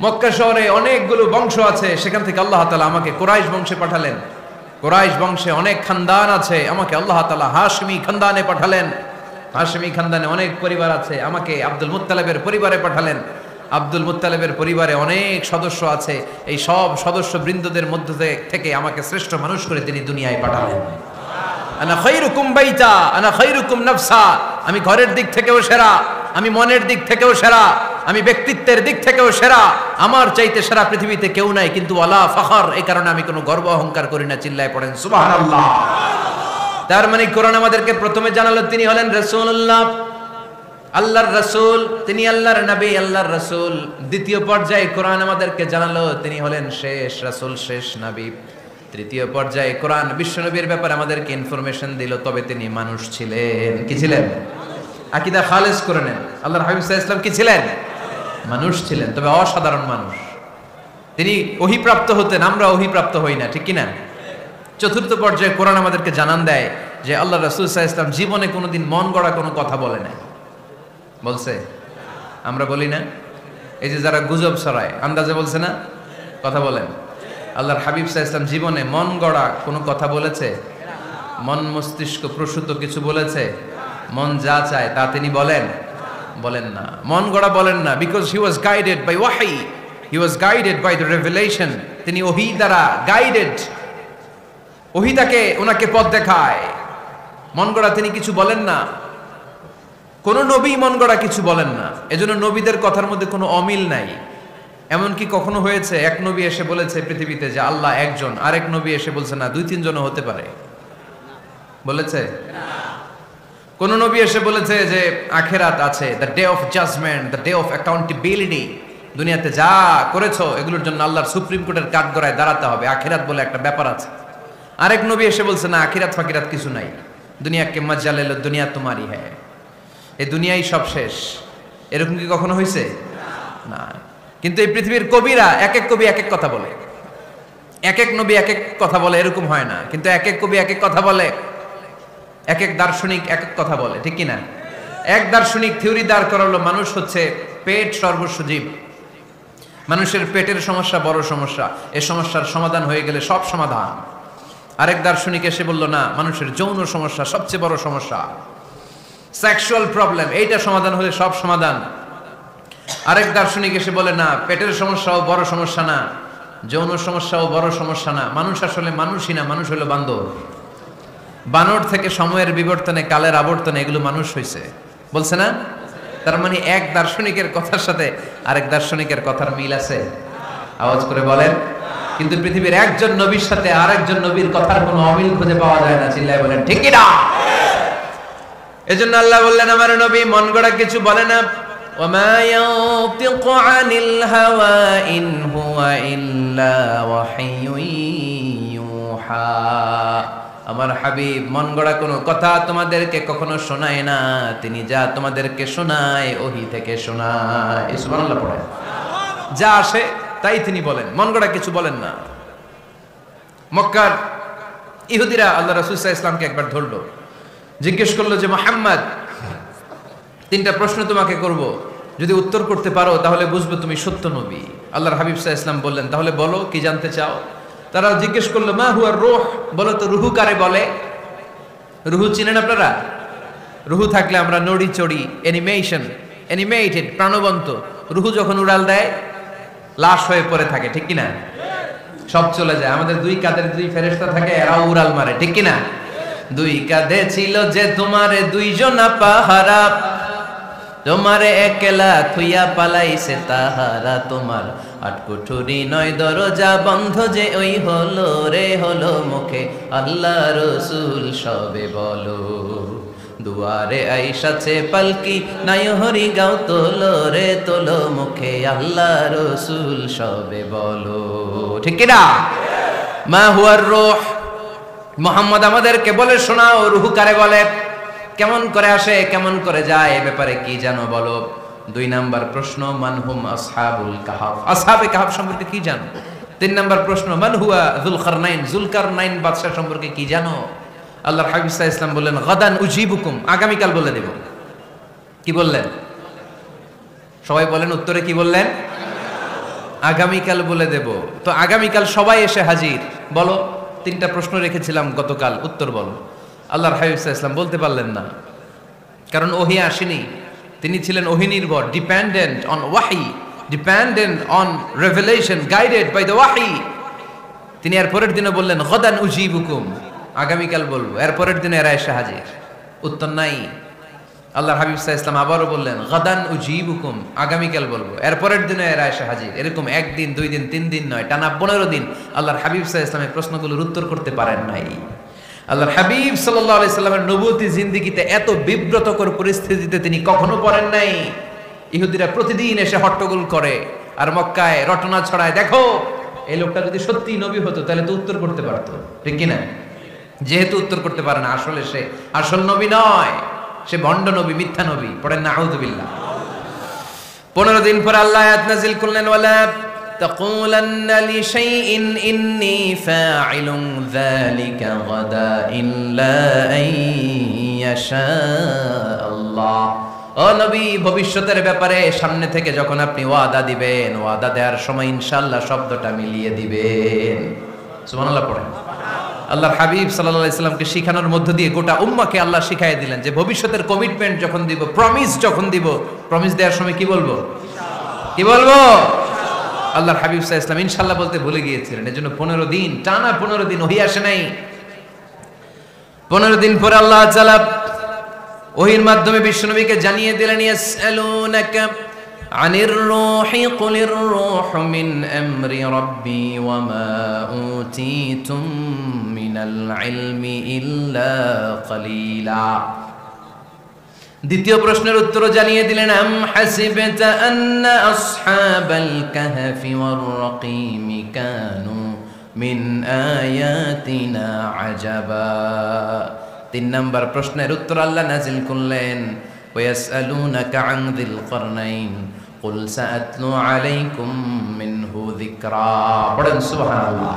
A: মক্কা শহরে অনেকগুলো বংশ আছে, সেখান থেকে আল্লাহ তাআলা আমাকে কুরাইশ বংশে পাঠালেন। কুরাইশ বংশে অনেক খানদান আছে, আমাকে আল্লাহ তাআলা হাশমি খানদানে পাঠালেন। হাশমি খানদানে অনেক পরিবার আছে, আমাকে আব্দুল মুত্তালিবের পরিবারে পাঠালেন। আব্দুল মুত্তালিবের পরিবারে অনেক সদস্য আছে, এই সব সদস্য বৃন্দদের মধ্যে থেকে আমাকে শ্রেষ্ঠ মানুষ করে তিনি দুনিয়ায় পাঠালেন। আনা খায়রুকুম বাইতা আনা খায়রুকুম নাফসা, আমি ঘরের দিক থেকেও সেরা, আমি মনের দিক থেকেও সেরা, আমি ব্যক্তিত্বের দিক থেকেও সেরা, আমার চাইতে সেরা পৃথিবীতে কেউ নাই, কিন্তু ওয়ালা ফখর, এই কারণে আমি কোনো গর্ব অহংকার করি না। চিল্লায় পড়েন সুবহানাল্লাহ। তার মানে কোরআন আমাদেরকে প্রথমে জানালো তিনি হলেন রাসূলুল্লাহ, আল্লাহর রাসূল, তিনি আল্লাহর নবী, আল্লাহর রাসূল। দ্বিতীয় পর্যায়ে কোরআন আমাদেরকে জানালো তিনি হলেন শেষ রাসূল, শেষ নবী। তৃতীয় পর্যায়ে কোরআন বিশ্বনবীর ব্যাপারে আমাদেরকে ইনফরমেশন দিল, তবে তিনি মানুষ ছিলেন। কি ছিলেন? আকীদা খালেস করে নেন, আল্লাহর হাবিব সাল্লাল্লাহু আলাইহি ওয়াসাল্লাম কি ছিলেন? মানুষ ছিলেন, তবে অসাধারণ মানুষ। তিনি ওহীপ্রাপ্ত হতেন, আমরা ওহীপ্রাপ্ত হই না, ঠিক কি না? চতুর্থ পর্যায়ে কোরআন আমাদেরকে জানান দেয় যে আল্লাহর রাসূল সাল্লাল্লাহু আলাইহি ওয়াসাল্লাম জীবনে কোনোদিন মন গড়া কোনো কথা বলে নাই। বলছে? আমরা বলি না? এই যে যারা গুজব ছড়ায়, আন্দাজে বলছে না? কথা বলেন। আল্লাহর হাবিব সাল্লাল্লাহু আলাইহি ওয়াসাল্লাম জীবনে মন গড়া কোনো কথা বলেছে? মন মস্তিষ্ক প্রসূত কিছু বলেছে? মন যা চায় তা তিনি বলেন? বলেন না। মন গড়া বলেন না, because he was guided by ওয়াহি, he was guided by the revelation. তিনি ওহী দ্বারা গাইডেড, ওহী তাকে ওনাকে পথ দেখায়। মন গড়া তিনি কিছু বলেন না, কোন নবী মন গড়া কিছু বলেন না। এজন্য নবীদের কথার মধ্যে কোনো অমিল নাই। এমনকি কখনো হয়েছে এক নবী এসে বলেছে পৃথিবীতে যে আল্লাহ একজন, আরেক নবী এসে বলছে না 2-3 জনও হতে পারে? বলেছে? কোন নবী এসে বলেছে যে আখিরাত আছে, the day of judgement, the day of accountability, দুনিয়াতে যা করেছো এগুলোর জন্য আল্লাহর সুপ্রিম কোর্টের কাঠগড়ায় দাঁড়াতে হবে, আখিরাত বলে একটা ব্যাপার আছে? আরেক নবী এসে বলছে না, আখিরাত ফাকিরাত কিছু নাই, দুনিয়াকে মজা লেলো, দুনিয়া তোমারই হ্যাঁ, এই দুনিয়াই সব শেষ। এরকম কি কখনো হয়েছে? না। কিন্তু এই পৃথিবীর কবিরা, এক এক কবি এক এক কথা বলে, এক এক নবী এক এক কথা বলে, এরকম হয় না। কিন্তু এক এক কবি এক এক কথা বলে, এক এক দার্শনিক এক এক কথা বলে, ঠিক কিনা? এক দার্শনিক থিওরি দাঁড় করালো মানুষ হচ্ছে পেট সর্বস্ব জীব, মানুষের পেটের সমস্যা বড় সমস্যা, এই সমস্যার সমাধান হয়ে গেলে সব সমাধান। আরেক দার্শনিক এসে বলল না, মানুষের যৌন সমস্যা সবচেয়ে বড় সমস্যা, সেক্সুয়াল প্রবলেম, এইটা সমাধান হলে সব সমাধান। আরেক দার্শনিক এসে বলে না, পেটের সমস্যাও বড় সমস্যা না, যৌন সমস্যাও বড় সমস্যা না, মানুষ আসলে মানুষই না, মানুষ হলো বান্দর। বানর থেকে সময়ের বিবর্তনে, কালের আবর্তনে এগুলো মানুষ হয়েছে, বলছে না? তার মানে এক দার্শনিকের কথার সাথে আরেক দার্শনিকের কথার মিল আছে? আওয়াজ করে বলেন। কিন্তু পৃথিবীর একজন নবীর সাথে আরেকজন নবীর কথার কোনো অমিল খুঁজে পাওয়া যায় না, চিল্লায় বলেন ঠিক কি না? এজন্য আল্লাহ বললেন আমার নবী মন গড়া কিছু বলে না। ওয়ামা ইয়ানতিকু আনিল হাওয়া ইন হুয়া ইল্লা ওয়াহিয়ুন ইউহা। আমার হাবিব মন গড়া কোনো কথা তোমাদেরকে কখনো শোনায় না, তিনি যা তোমাদেরকে শোনায় ওহী থেকে শোনায়। সুবহানাল্লাহ পড়ে। যা আসে তাই তিনি বলেন, মন গড়া কিছু বলেন না। মক্কার ইহুদিরা আল্লাহ রাসূল সাল্লাল্লাহু আলাইহি ওয়াসাল্লামকে একবার ধরলো, জিজ্ঞেস করলো যে মুহাম্মদ, 3টা প্রশ্ন তোমাকে করব, যদি উত্তর করতে পারো তাহলে বুঝবে তুমি সত্য নবী। আল্লাহর হাবিব সাল্লাল্লাহু আলাইহি ওয়াসাল্লাম বললেন, তাহলে বলো কি জানতে চাও? তারা জিজ্ঞেস করলো মা হুয়া রূহ, বলো তো রুহু কারে বলে? রুহু চিনেন আপনারা? রুহু থাকলে আমরা নড়ি চড়ি, অ্যানিমেশন, অ্যানিমেটেড, প্রাণবন্ত। রুহু যখন উড়াল দেয় লাশ হয়ে পড়ে থাকে, ঠিক কিনা? সব চলে যায়। আমাদের 2 কাঁধের 2 ফেরেশতা থাকে, এরাও উড়াল মারে, ঠিক কিনা? 2 কাঁধে ছিল যে তোমারে 2 জনা পাহারা, তোমারে একলা থুইয়া পালাইছে তাহারা, তোমার 8 কুঠুরি 9 দরজা বন্ধ যে ওই হলো রে হলো মুখে আল্লাহ রসুল সবে বলো, দুয়ারে আইসাছে পালকি নাই হরি গাও তোলো রে তোলো মুখে আল্লাহ রসুল সবে বলো, ঠিক কিনা? মা হুয়ার রূহ, মুহাম্মদ আমাদেরকে বলে শোনাও রুহু কারে বলে, কেমন করে আসে, কেমন করে যায়, এ ব্যাপারে কি জানো বলো। 2 নাম্বার প্রশ্ন মানহুম আসহাবুল কাহাফ, আসহাবে কাহাফ সম্পর্কে কি জানো? 3 নাম্বার প্রশ্ন মান হুয়া যুলকারনাইন, যুলকারনাইন বাদশা সম্পর্কে কি জানো? আল্লাহর হাবিব সাল্লাল্লাহু আলাইহি ওয়াসাল্লাম বললেন গাদান উজিবুকুম, আগামীকাল বলে দেব। কি বললেন? সবাই বলেন উত্তরে কি বললেন? আগামীকাল বলে দেব। তো আগামীকাল সবাই এসে হাজির, বলো 3টা প্রশ্ন রেখেছিলাম গতকাল, উত্তর বলো। আল্লাহর হাবিব সাল্লাল্লাহু আলাইহি ওয়াসাল্লাম বলতে পারলেন না, কারণ ওহী আসেনি। তিনি ছিলেন ওহী নির্ভর, ডিপেন্ডেন্ট অন ওয়াহি, dependent on revelation, guided by the ওয়াহি। তিনি এর পরের দিনে বললেন গাদান উজিবুকুম, আগামীকাল বলবো। এর পরের দিনে এরা এসে হাজির, উত্তর নাই। আল্লাহর হাবিব সাল্লাল্লাহু আলাইহি ওয়াসাল্লাম আবারও বললেন গাদান উজিবুকুম, আগামীকাল বলবো। এর পরের দিনে এরা এসে হাজির। এরকম 1 দিন 2 দিন 3 দিন নয়, টানা 15 দিন আল্লাহর হাবিব সাল্লাল্লাহু আলাইহি ওয়াসাল্লাম প্রশ্নগুলোর উত্তর করতে পারেন নাই। আল্লাহর হাবিব সাল্লাল্লাহু আলাইহি সাল্লামের নবুয়তি জিন্দেগিতে এত বিব্রতকর পরিস্থিতিতে তিনি কখনো পড়েন নাই। ইহুদিরা প্রতিদিন এসে হট্টগোল করে আর মক্কায় রটনা ছড়ায়, দেখো এই লোকটা যদি সত্যি নবী হতো তাহলে তো উত্তর করতে পারতো, ঠিক কি না? যেহেতু উত্তর করতে পারে না, আসলে সে আসল নবী নয়, সে ভণ্ড নবী, মিথ্যা নবী। পড়েন না আউযুবিল্লাহ। 15 দিন পর আল্লাহ আয়াত নাযিল করলেন, ওয়ালা তাকুলান্না লিশাইইন ইন্নী ফাইলুন যালিকা গাদা ইল্লা আইয়াশা আল্লাহ। ও নবী, ভবিষ্যতের ব্যাপারে সামনে থেকে যখন আপনি ওয়াদা দিবেন, ওয়াদা দেওয়ার সময় ইনশাআল্লাহ শব্দটা মিলিয়ে দিবেন। সুবহানাল্লাহ পড়েন। আল্লাহর হাবিব সাল্লাল্লাহু আলাইহি সাল্লামকে শিখানোর মধ্য দিয়ে গোটা উম্মাহকে আল্লাহ শিখাইয়ে দিলেন যে ভবিষ্যতের কমিটমেন্ট যখন দিব, প্রমিস যখন দিব, প্রমিস দেওয়ার সময় কি বলবো? কি বলবো? আল্লাহর হাবিব সাল্লাল্লাহু আলাইহি সাল্লাম ইনশাআল্লাহ বলতে ভুলে গিয়েছিলেন। এজন্য 15 দিন টানা 15 দিন ওহী আসে নাই। 15 দিন পরে আল্লাহ তাআলা ওহীর মাধ্যমে বিশ্বনবীকে জানিয়ে দিলেন, ইয়াসআলুনাকা আনির রূহি কুলির রূহু মিন আমরি রাব্বি ওয়া মা উতীতুম মিনাল ইলমি ইল্লা কালিলা। দ্বিতীয় প্রশ্নের উত্তরও জানিয়ে দিলেন, আম হাসিবতা আন্না আসহাবাল কাহফি ওয়ার রাকিম কানু মিন আয়াতিনা আজাবা। 3 নম্বর প্রশ্নের উত্তর আল্লাহ নাযিল করলেন, ওয়াসআলুনাকা আন যিল করনাইন কুল সাআতলু আলাইকুম মিনহু যিকরা। পড়েন সুবহানাল্লাহ।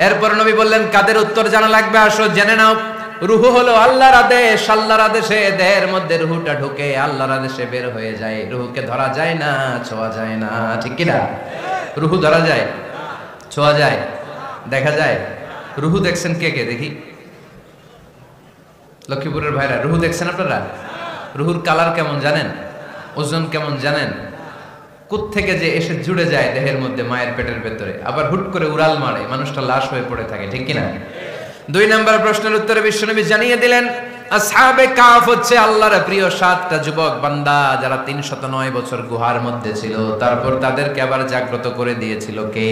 A: এরপর নবী বললেন, কাদের উত্তর জানা লাগবে? আসো জেনে নাও। রূহ হলো আল্লাহর আদেশ, আল্লাহর আদেশে দেহের মধ্যে রূহটা ঢুকে আল্লাহর আদেশে বের হয়ে যায়। রূহকে ধরা যায় না, ছোঁয়া যায় না, ঠিক কি না? রূহ ধরা যায়, ছোঁয়া যায়, দেখা যায়। রূহ দেখছেন কে কে? দেখি লক্ষ্মীপুরের ভাইরা, রূহ দেখছেন আপনারা? রূহুর কালার কেমন জানেন? ওজন কেমন জানেন? কোত্থেকে যে এসে জুড়ে যায় দেহের মধ্যে, মায়ের পেটের ভেতরে, আবার হুট করে উড়াল মারে, মানুষটা লাশ হয়ে পড়ে থাকে, ঠিক কিনা? 2 নম্বর প্রশ্নের উত্তরে বিশ্বনবী জানিয়ে দিলেন, আসহাবে কাফ হচ্ছে আল্লাহর প্রিয় 7টা যুবক বান্দা যারা 309 বছর গুহার মধ্যে ছিল। তারপর তাদেরকে আবার জাগ্রত করে দিয়েছিল কে?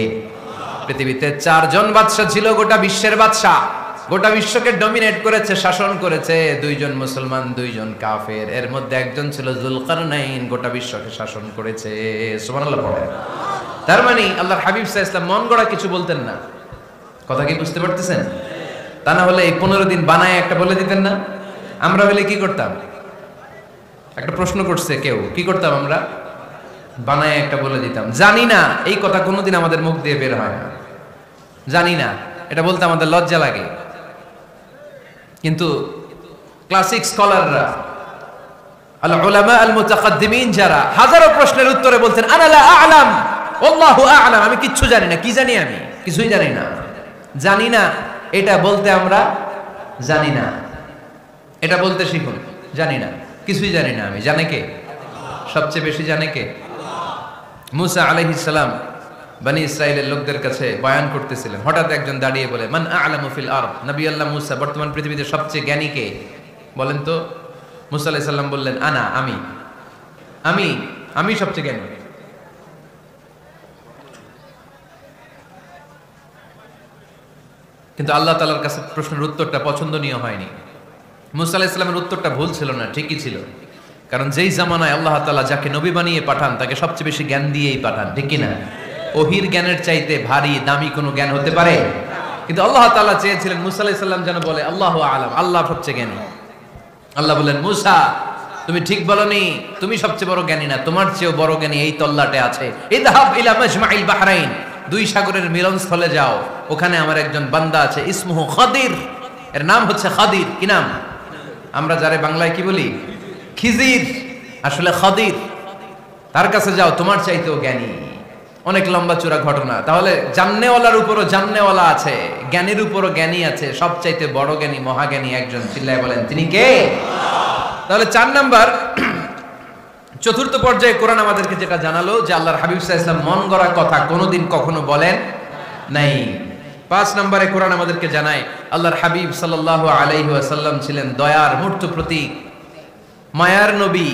A: পৃথিবীতে 4 জন বাদশা ছিল, গোটা বিশ্বের বাদশা, গোটা বিশ্বকে ডমিনেট করেছে, শাসন করেছে। 2 জন মুসলমান, 2 জন কাফের। এর মধ্যে একজন ছিল যুলকারনাইন, গোটা বিশ্বকে শাসন করেছে। সুবহানাল্লাহ পড়ে। তার মানে আল্লাহর হাবিব সাল্লাল্লাহু আলাইহি ওয়াসাল্লাম মন গড়া কিছু বলতেন না। কথা কি বুঝতে পারতেছেন? তা না হলে এই 15 দিন বানায় একটা বলে দিতেন না? আমরা হলে কি করতাম? একটা প্রশ্ন করছে কেউ, কি করতাম আমরা? বানায় একটা বলে দিতাম। জানি না, এই কথা কোনোদিন আমাদের মুখ দিয়ে বের হয় না। জানি না, এটা বলতে আমাদের লজ্জা লাগে। কিন্তু ক্লাসিক স্কলাররা, আল উলামা আল মুতাকাদ্দিমিন, যারা হাজারো প্রশ্নের উত্তরে বলতেন, আনা লা আ'লাম আল্লাহু আ'লাম, আমি কিচ্ছু জানি না। কি জানি? আমি কিছুই জানি না। জানি না এটা বলতে আমরা জানি না, এটা বলতে শিখুন। জানি না, কিছুই জানি না আমি। জানে কে? সবচেয়ে বেশি জানে কে? মুসা আলাইহিস সালাম বনি ইসরাইলের লোকদের কাছে বয়ান করতেছিলেন। হঠাৎ একজন দাঁড়িয়ে বলে, মান আ'লামু ফিল আরদ। নবী আল্লাহ মুসা, বর্তমান পৃথিবীতে সবচেয়ে জ্ঞানী কে বলেন তো? মুসা আলাইহিস সালাম বললেন, আনা, আমি আমি আমি সবচেয়ে জ্ঞানী। কিন্তু আল্লাহ তাআলার কাছে প্রশ্নের উত্তরটা পছন্দনীয় হয়নি। মুসা আলাইহিস সালামের উত্তরটা ভুল ছিল না, ঠিকই ছিল। কারণ যেই জামানায় আল্লাহ তাআলা যাকে নবী বানিয়ে পাঠান তাকে সবচেয়ে বেশি জ্ঞান দিয়েই পাঠান, ঠিক কি না? ওহির জ্ঞানের চাইতে ভারী দামি কোনো জ্ঞান হতে পারে? কিন্তু আল্লাহ তাআলা চেয়েছিলেন মুসা আলাইহিস সালাম যেন বলে আল্লাহু আ'লাম, আল্লাহ সবচেয়ে জ্ঞানী। আল্লাহ বললেন, মুসা তুমি ঠিক বলনি, তুমি সবচেয়ে বড় জ্ঞানী না, তোমার চেয়েও বড় জ্ঞানী এই তল্লাটে আছে। ইযহাব ইলা মাজমাইল বাহরাইন, 2 সাগরের মিলনস্থলে যাও, ওখানে আমার একজন বান্দা আছে, ইসমুহু খাদির, এর নাম হচ্ছে খাদির। কি নাম? আমরা যারে বাংলায় কি বলি? খিজির, আসলে খাদির। তার কাছে যাও, তোমার চাইতেও জ্ঞানী। অনেক লম্বা চূড়া ঘটনা। তাহলে জান্নেওয়ালার উপরও জান্নেওয়ালা আছে, জ্ঞানীর উপরও জ্ঞানী আছে। সবচাইতে বড় জ্ঞানী, মহাজ্ঞানী একজন, চিল্লায় বলেন তিনি কে? তাহলে 4 নাম্বার, চতুর্থ পর্যায়ে কোরআন আমাদেরকে যেটা জানালো যে আল্লাহর হাবিব সাল্লাল্লাহু আলাইহি ওয়াসাল্লাম মন গড়া কথা কোনোদিন কখনো বলেন নাই। 5 নম্বরে কোরআন আমাদেরকে জানায় আল্লাহর হাবিব সাল্লাল্লাহু আলাইহি ওয়াসাল্লাম ছিলেন দয়ার মূর্ত প্রতীক, মায়ার নবী,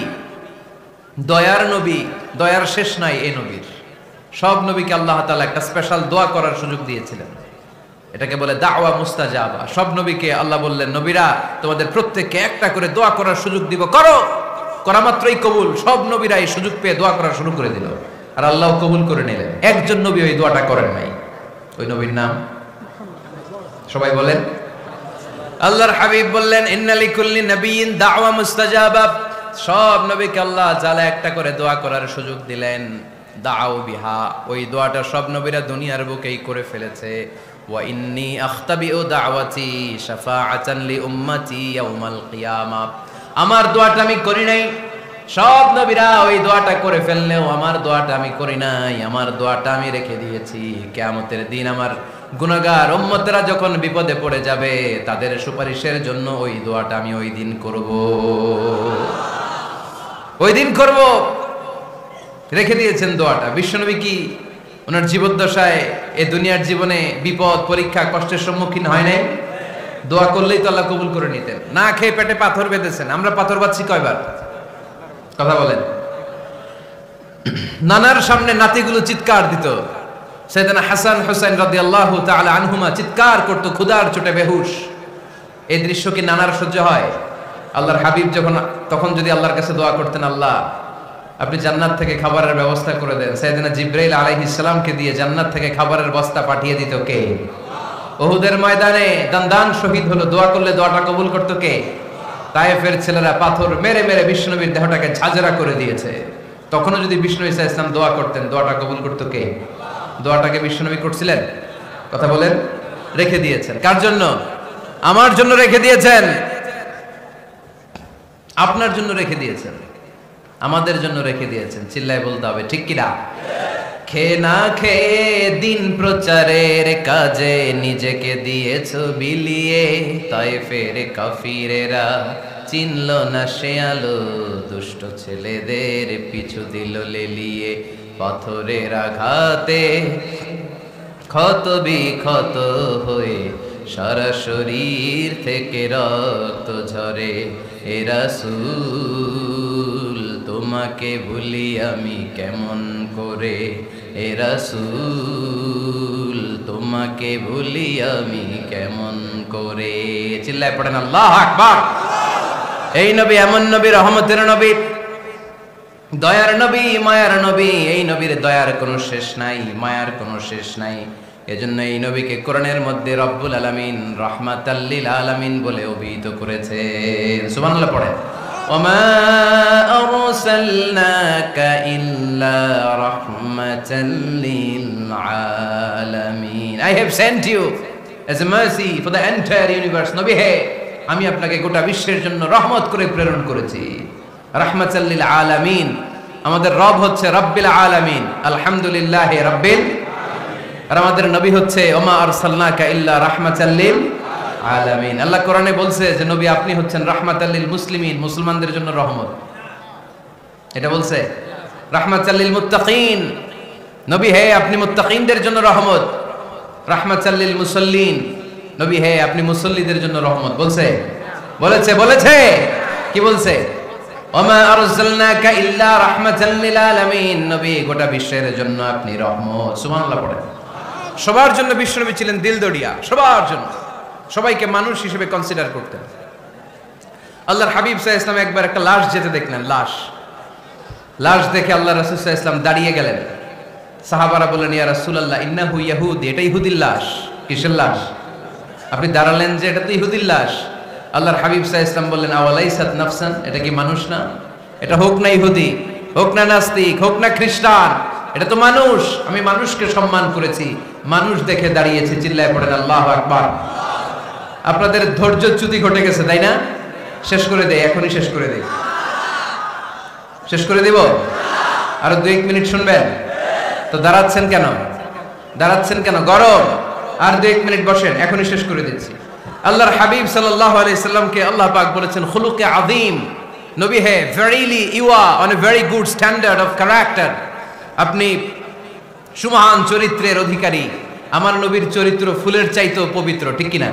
A: দয়ার নবী। দয়ার শেষ নাই এই নবীর। সব নবীকে আল্লাহ তাআলা একটা স্পেশাল দোয়া করার সুযোগ দিয়েছিলেন। এটাকে বলে দাওয়া মুস্তাজাবা। সব নবীকে আল্লাহ বললেন, নবীরা তোমাদের প্রত্যেককে একটা করে দোয়া করার সুযোগ দিব, করো। করা মাত্রই কবুল। সব নবীরা এই সুযোগ পেয়ে দোয়া করা শুরু করে দিল, আর আল্লাহ কবুল করে নিলেন। একজন নবী ওই দোয়াটা করেন নাই। ওই নবীর নাম সবাই বলেন। আল্লাহর হাবিব বললেন, ইন্না লিকুল্লি নাবিয়্যিন দাওয়া মুস্তাজাবা। সব নবীকে আল্লাহ তাআলা একটা করে দোয়া করার সুযোগ দিলেন। দাও বিহা, ওই দোয়াটা সব নবীরা দুনিয়ার বুকেই করে ফেলেছে। ওয়া ইন্নী আখতাবিউ দাওয়াতি শাফাআতান লি উম্মতি ইয়াউমাল কিয়ামা। আমার দোয়াটা আমি করি নাই, সব নবীরা ওই দোয়াটা করে ফেললেও আমার দোয়াটা আমি করি নাই। আমার দোয়াটা আমি রেখে দিয়েছি কিয়ামতের দিন আমার গুনাহগার উম্মতেরা যখন বিপদে পড়ে যাবে তাদের সুপারিশের জন্য ওই দোয়াটা আমি ওই দিন করব, ওই দিন করব। রেখে দিয়েছেন দোয়াটা। বিশ্বনবী কি ওনার জীবদ্দশায় এ দুনিয়ার জীবনে বিপদ পরীক্ষা কষ্টের সম্মুখীন হয় নাই? দোয়া করলেই তো আল্লাহ কবুল করে নিতেন। না খেয়ে পেটে পাথর বেঁধেছেন। আমরা পাথর বাঁধছি কয়বার? কথা বলেন। নানার সামনে নাতিগুলো চিৎকার দিত। সাইয়েদনা হাসান হুসাইন রাদিয়াল্লাহু তাআলা আনহুমা চিৎকার করত, ক্ষুধার চোটে বেহুশ। এই দৃশ্য কি নানার সহ্য হয়? আল্লাহর হাবিব তখন যদি আল্লাহর কাছে দোয়া করতেন, আল্লাহ আপনি জান্নাত থেকে খাবারের ব্যবস্থা করে দেন, সাইয়েদনা জিবরাইল আলাইহিস সালামকে দিয়ে জান্নাত থেকে খাবারের বস্তা পাঠিয়ে দিত কে? উহুদের ময়দানে দান শহীদ হলো, দোয়া করলে দোয়াটা কবুল করত কে? তায়েফের ছেলেরা পাথর মেরে মেরে বিষ্ণুনবীর দেহটাকে ঝাঁঝরা করে দিয়েছে। তখনও যদি বিষ্ণু ঈসা ইসলাম দোয়া করতেন, দোয়াটা কবুল করত কে? দোয়াটাকে বিষ্ণুনবী করছিলেন? কথা বলেন। রেখে দিয়েছেন। কার জন্য? আমার জন্য রেখে দিয়েছেন, আপনার জন্য রেখে দিয়েছেন, আমাদের জন্য রেখে দিয়েছেন। চিল্লায় বলতে হবে ঠিক কিনা? খেয়ে না খেয়ে দিন প্রচারের কাজে নিজেকে দিয়েছো বিলিয়ে, তায়েফের কাফিরেরা চিনল না সে আলো, দুষ্ট ছেলেদের পিছু দিল লেলিয়ে। পাথরের আঘাতে ক্ষত বিক্ষত হয়ে সারা শরীর থেকে রক্ত ঝরে। এ রাসূল তোমাকে ভুলি আমি কেমন করে, এ রাসূল তোমাকে ভুলি আমি কেমন করে। চিল্লায় পড়েন আল্লাহু আকবার। এই নবী এমন নবী, রহমতের নবী, দয়ার নবী, মায়ার নবী। এই নবীর দয়ার কোনো শেষ নাই, মায়ার কোনো শেষ নাই। এজন্য এই নবীকে কোরআনের মধ্যে রব্বুল আলামিন রাহমাতাল লিল আলামিন বলে অভিহিত করেছেন। সুবহানাল্লাহ পড়েন। ওমা আরসালনাকা ইল্লা রাহমাতাল লিল আলামিন। I have sent you as a mercy for the entire universe. নবী হে, আমি আপনাকে গোটা বিশ্বের জন্য রহমত করে প্রেরণ করেছি। রাহমাতাল লিল আলামিন। আমাদের রব হচ্ছে রব্বিল আলামিন, আলহামদুলিল্লাহি রাব্বিল। আর আমাদের নবী হচ্ছে ওমা আরসালনাকা ইল্লা রাহমাতাল লিল আলামিন। আল্লাহ কোরআনে বলছে যে নবী আপনি হচ্ছেন রাহমাতাল লিল মুসলিমিন, মুসলমানদের জন্য রহমত। এটা বলছে রাহমাতাল লিল মুত্তাকিন। নবী হে আপনি মুত্তাকিনদের জন্য রহমত। রাহমাতাল লিল মুসাল্লিন। নবী হে আপনি মুসল্লিদের জন্য রহমত। বলছে? বলেছে। কি বলছে? ওমা আরসালনাকা ইল্লা রাহমাতাল লিল আলামিন। নবী গোটা বিশ্বের জন্য আপনি রহমত। সুবহানাল্লাহ পড়েন। সবার জন্য বিশ্বনবী ছিলেন দিলদরিয়া, সবার জন্য, সবাইকে মানুষ হিসেবে কনসিডার করতেন। আল্লাহর হাবিব সাল্লাল্লাহু আলাইহি ওয়াসাল্লাম একবার একটা লাশ যেতে দেখলেন। লাশ দেখে আল্লাহ রাসূল সাল্লাল্লাহু আলাইহি ওয়াসাল্লাম দাঁড়িয়ে গেলেন। সাহাবারা বললেন, ইয়া রাসূলুল্লাহ ইন্নাহু ইয়াহুদি। এটা ইহুদির লাশ। কিসের লাশ? আপনি দাঁড়ালেন যে এটা তো ইহুদির লাশ। আল্লাহর হাবিব সাল্লাল্লাহু আলাইহি ওয়াসাল্লাম বললেন, আওয়ালাইসাত নাফসান। এটা কি মানুষ না? এটা হোক না ইহুদি, হোক না নাস্তিক, হোক না খ্রিস্টান, এটা তো মানুষ। আমি মানুষকে সম্মান করেছি, মানুষ দেখে দাঁড়িয়েছি। চিল্লায় পড়েন আল্লাহু আকবার। আপনাদের ধৈর্যচ্যুতি ঘটে গেছে, তাই না? শেষ করে দেই, এখনই শেষ করে দেই। শেষ করে দিব? আরো 2-1 মিনিট শুনবেন তো? দাঁড়াচ্ছেন কেন? গরম। আর 2-1 মিনিট বসেন, এখনই শেষ করে দিচ্ছি। আল্লাহর হাবিব সাল্লাল্লাহু আলাইহি সাল্লামকে আল্লাহ পাক বলেছেন খুলুকে আযীম। নবী হে, verily you are on a very good standard of character. আপনি সুমহান চরিত্রের অধিকারী। আমার নবীর চরিত্র ফুলের চাইতেও পবিত্র, ঠিক কিনা?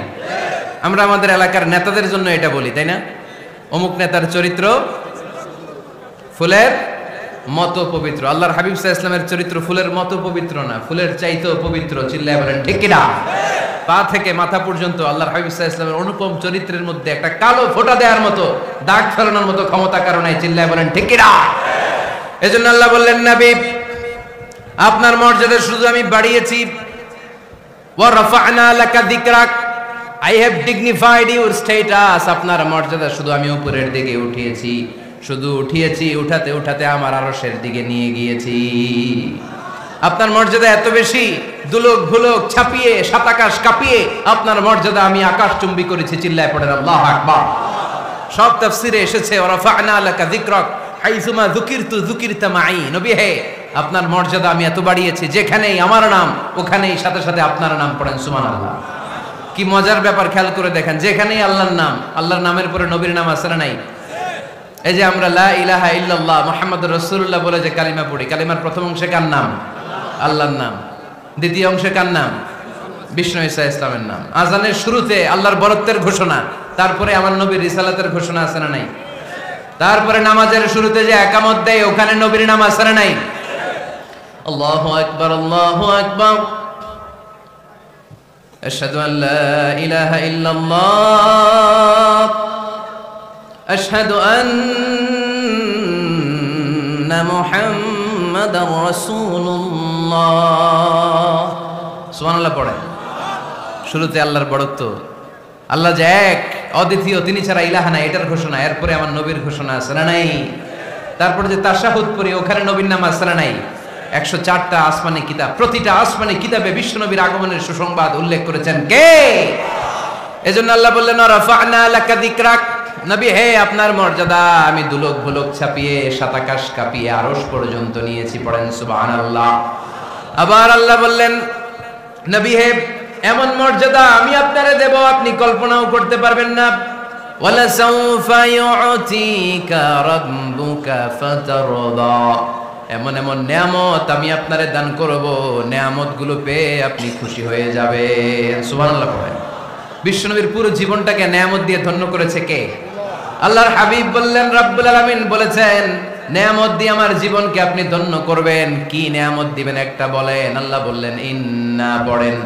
A: আমরা আমাদের এলাকার নেতাদের জন্য এটা বলি, তাই না? অমুক নেতার চরিত্র ফুলের মতো পবিত্র। আল্লাহর হাবিব সাল্লাল্লাহু আলাইহি ওয়াসাল্লামের চরিত্র ফুলের মতো পবিত্র না, ফুলের চাইতেও পবিত্র। চিল্লায় বলেন ঠিক কিনা? পা থেকে মাথা পর্যন্ত আল্লাহর হাবিব সাল্লাল্লাহু আলাইহি ওয়াসাল্লামের অনুপম চরিত্রের মধ্যে একটা কালো ফোঁটা দেওয়ার মতো, দাগ ফেলানোর মতো ক্ষমতা কারণে চিল্লায় বলেন ঠিক কি না? এজন্য আল্লাহ বললেন, নবী আপনার মর্যাদা শুধু আমি বাড়িয়েছি, ওয়া রাফা'না লাকা যিকরাক, I have dignified your status, আপনার মর্যাদা শুধু আমি উপরের দিকে উঠিয়েছি, শুধু উঠিয়েছি, উঠাতে উঠাতে আমার আরশের দিকে নিয়ে গিয়েছি। আপনার মর্যাদা এত বেশি, দুলক ভুলক ছাপিয়ে সাত আকাশ কাঁপিয়ে আপনার মর্যাদা আমি আকাশচুম্বী করেছি। চিল্লায় পড়েন আল্লাহু আকবার। সব তাফসিরে এসেছে ওয়া রাফা'না লাকা যিকরাক হাইসুমা যুকিরতু যুকিরতা মাই, নবী হে আপনার মর্যাদা আমি এত বাড়িয়েছি, যেখানেই আমার নাম ওখানেই সাথে সাথে আপনার নাম। পড়েন সুবহানাল্লাহ। কি মজার ব্যাপার, খেয়াল করে দেখেন, যেখানেই আল্লাহর নাম, আল্লাহর নামের পরে নবীর নাম আছে না নাই? এই যে আমরা লা ইলাহা ইল্লাল্লাহ মুহাম্মাদুর রাসূলুল্লাহ বলে যে কালিমা পড়ি, কালিমার প্রথম অংশে কার নাম? আল্লাহর নাম। দ্বিতীয় অংশে কার নাম? বিষ্ণু ঈসা ইসলামের নাম। আজানের শুরুতে আল্লাহর বরত্বের ঘোষণা, তারপরে আমার নবীর রিসালাতের ঘোষণা আছে না নাই? তারপরে নামাজের শুরুতে যে একামত দেয় ওখানে নবীর নাম আছে না নাই? আল্লাহু আকবার, আল্লাহু আকবার, আশহাদু আন লা ইলাহা ইল্লাল্লাহ, আশহাদু আন্না মুহাম্মাদার রাসূলুল্লাহ। সুবহানাল্লাহ পড়েন। শুরুতে আল্লাহর বড়ত্ব, আল্লাহ যে এক অদ্বিতীয়, তিনি ছাড়া ইলাহা নাই, এটার ঘোষণা। এরপরে আমার নবীর ঘোষণা আছে না নাই? তারপরে যে তাশাহুদ পড়ি ওখানে নবীর নাম আছে না নাই? 104টা আসমানি কিতাব, প্রতিটা আসমানি কিতাবে বিশ্ব নবীর আগমনের সুসংবাদ উল্লেখ করেছেন কে? এজন্য আল্লাহ বললেন রাফা'না লাকা যিকরাক, নবী হে আপনার মর্যাদা আমি দুলক ভুলক ছাপিয়ে সাত আকাশ কাঁপিয়ে আরশ পর্যন্ত নিয়েছি। পড়েন সুবহানাল্লাহ। আবার আল্লাহ বললেন, নবী হে এমন মর্যাদা আমি আপনারে দেব আপনি কল্পনাও করতে পারবেন না। ওয়ালা সাউফা ইউতিকা রাব্বুকা ফাতারদা, এমন এমন নিয়ামত আমি আপনারে দান করব, নিয়ামতগুলো পেয়ে আপনি খুশি হয়ে যাবেন। সুবহানাল্লাহ পড়েন। বিশ্বনবীর পুরো জীবনটাকে নিয়ামত দিয়ে ধন্য করেছে কে? আল্লাহর হাবিব বললেন, রব্বুল আলামিন বলেছেন নিয়ামত দিয়ে আমার জীবনকে আপনি ধন্য করবেন। কি নিয়ামত দিবেন একটা বলেন? আল্লাহ বললেন ইন্না, পড়েন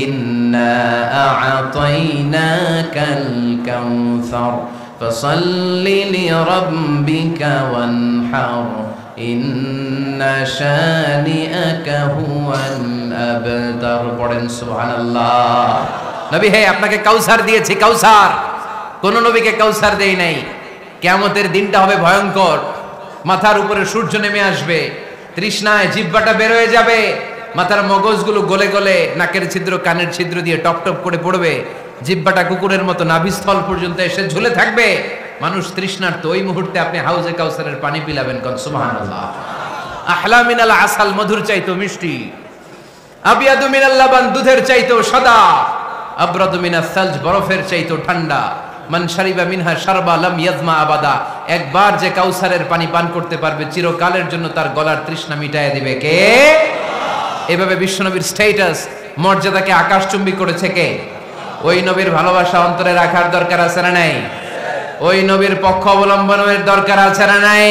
A: ইন্না আ'তাইনাকাল কাউসার ফাসাল্লি লিরাব্বিকা ওয়ানহার ইন্না শানিআকা হুয়াল আবতার। পড়েন সুবহানাল্লাহ। নবী হে আপনাকে কাউসার দিয়েছি, কাউসার। কোন নবীকে কাউসার দেই নাই। কিয়ামতের দিনটা হবে ভয়ঙ্কর, মাথার উপরে সূর্য নেমে আসবে, তৃষ্ণায় জিহ্বাটা বের হয়ে যাবে, মাথার মগজগুলো গলে গলে নাকের ছিদ্র কানের ছিদ্র দিয়ে টপ টপ করে পড়বে, জিহ্বাটা কুকুরের মতো নাভিস্থল পর্যন্ত এসে ঝুলে থাকবে। মানুষ তৃষ্ণার্ত, ওই মুহূর্তে আপনি হাউজে কাউসারের পানি পিলাবেন। কোন সুবহানাল্লাহ। আহলা মিনাল আসাল, মধুর চাইতো মিষ্টি, আবিয়াদু মিনাল লাবান, দুধের চাইতো সাদা, আবরাদু মিনাস সালজ, বরফের চাইতো ঠান্ডা। মান শারিবা মিনহা শারবা লাম ইয়াজমা আবাদা, একবার যে কাউসারের পানি পান করতে পারবে চিরকালের জন্য তার গলার তৃষ্ণা মিটাইয়া দিবে কে? এভাবে বিশ্বনবীর স্ট্যাটাস মর্যাদাকে আকাশচুম্বী করেছে কে? ওই নবীর ভালোবাসা অন্তরে রাখার দরকার আছে না নাই? ওই নবীর পক্ষ অবলম্বনের দরকার আছে না নাই?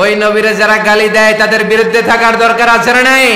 A: ওই নবীরে যারা গালি দেয় তাদের বিরুদ্ধে থাকার দরকার আছে না নাই?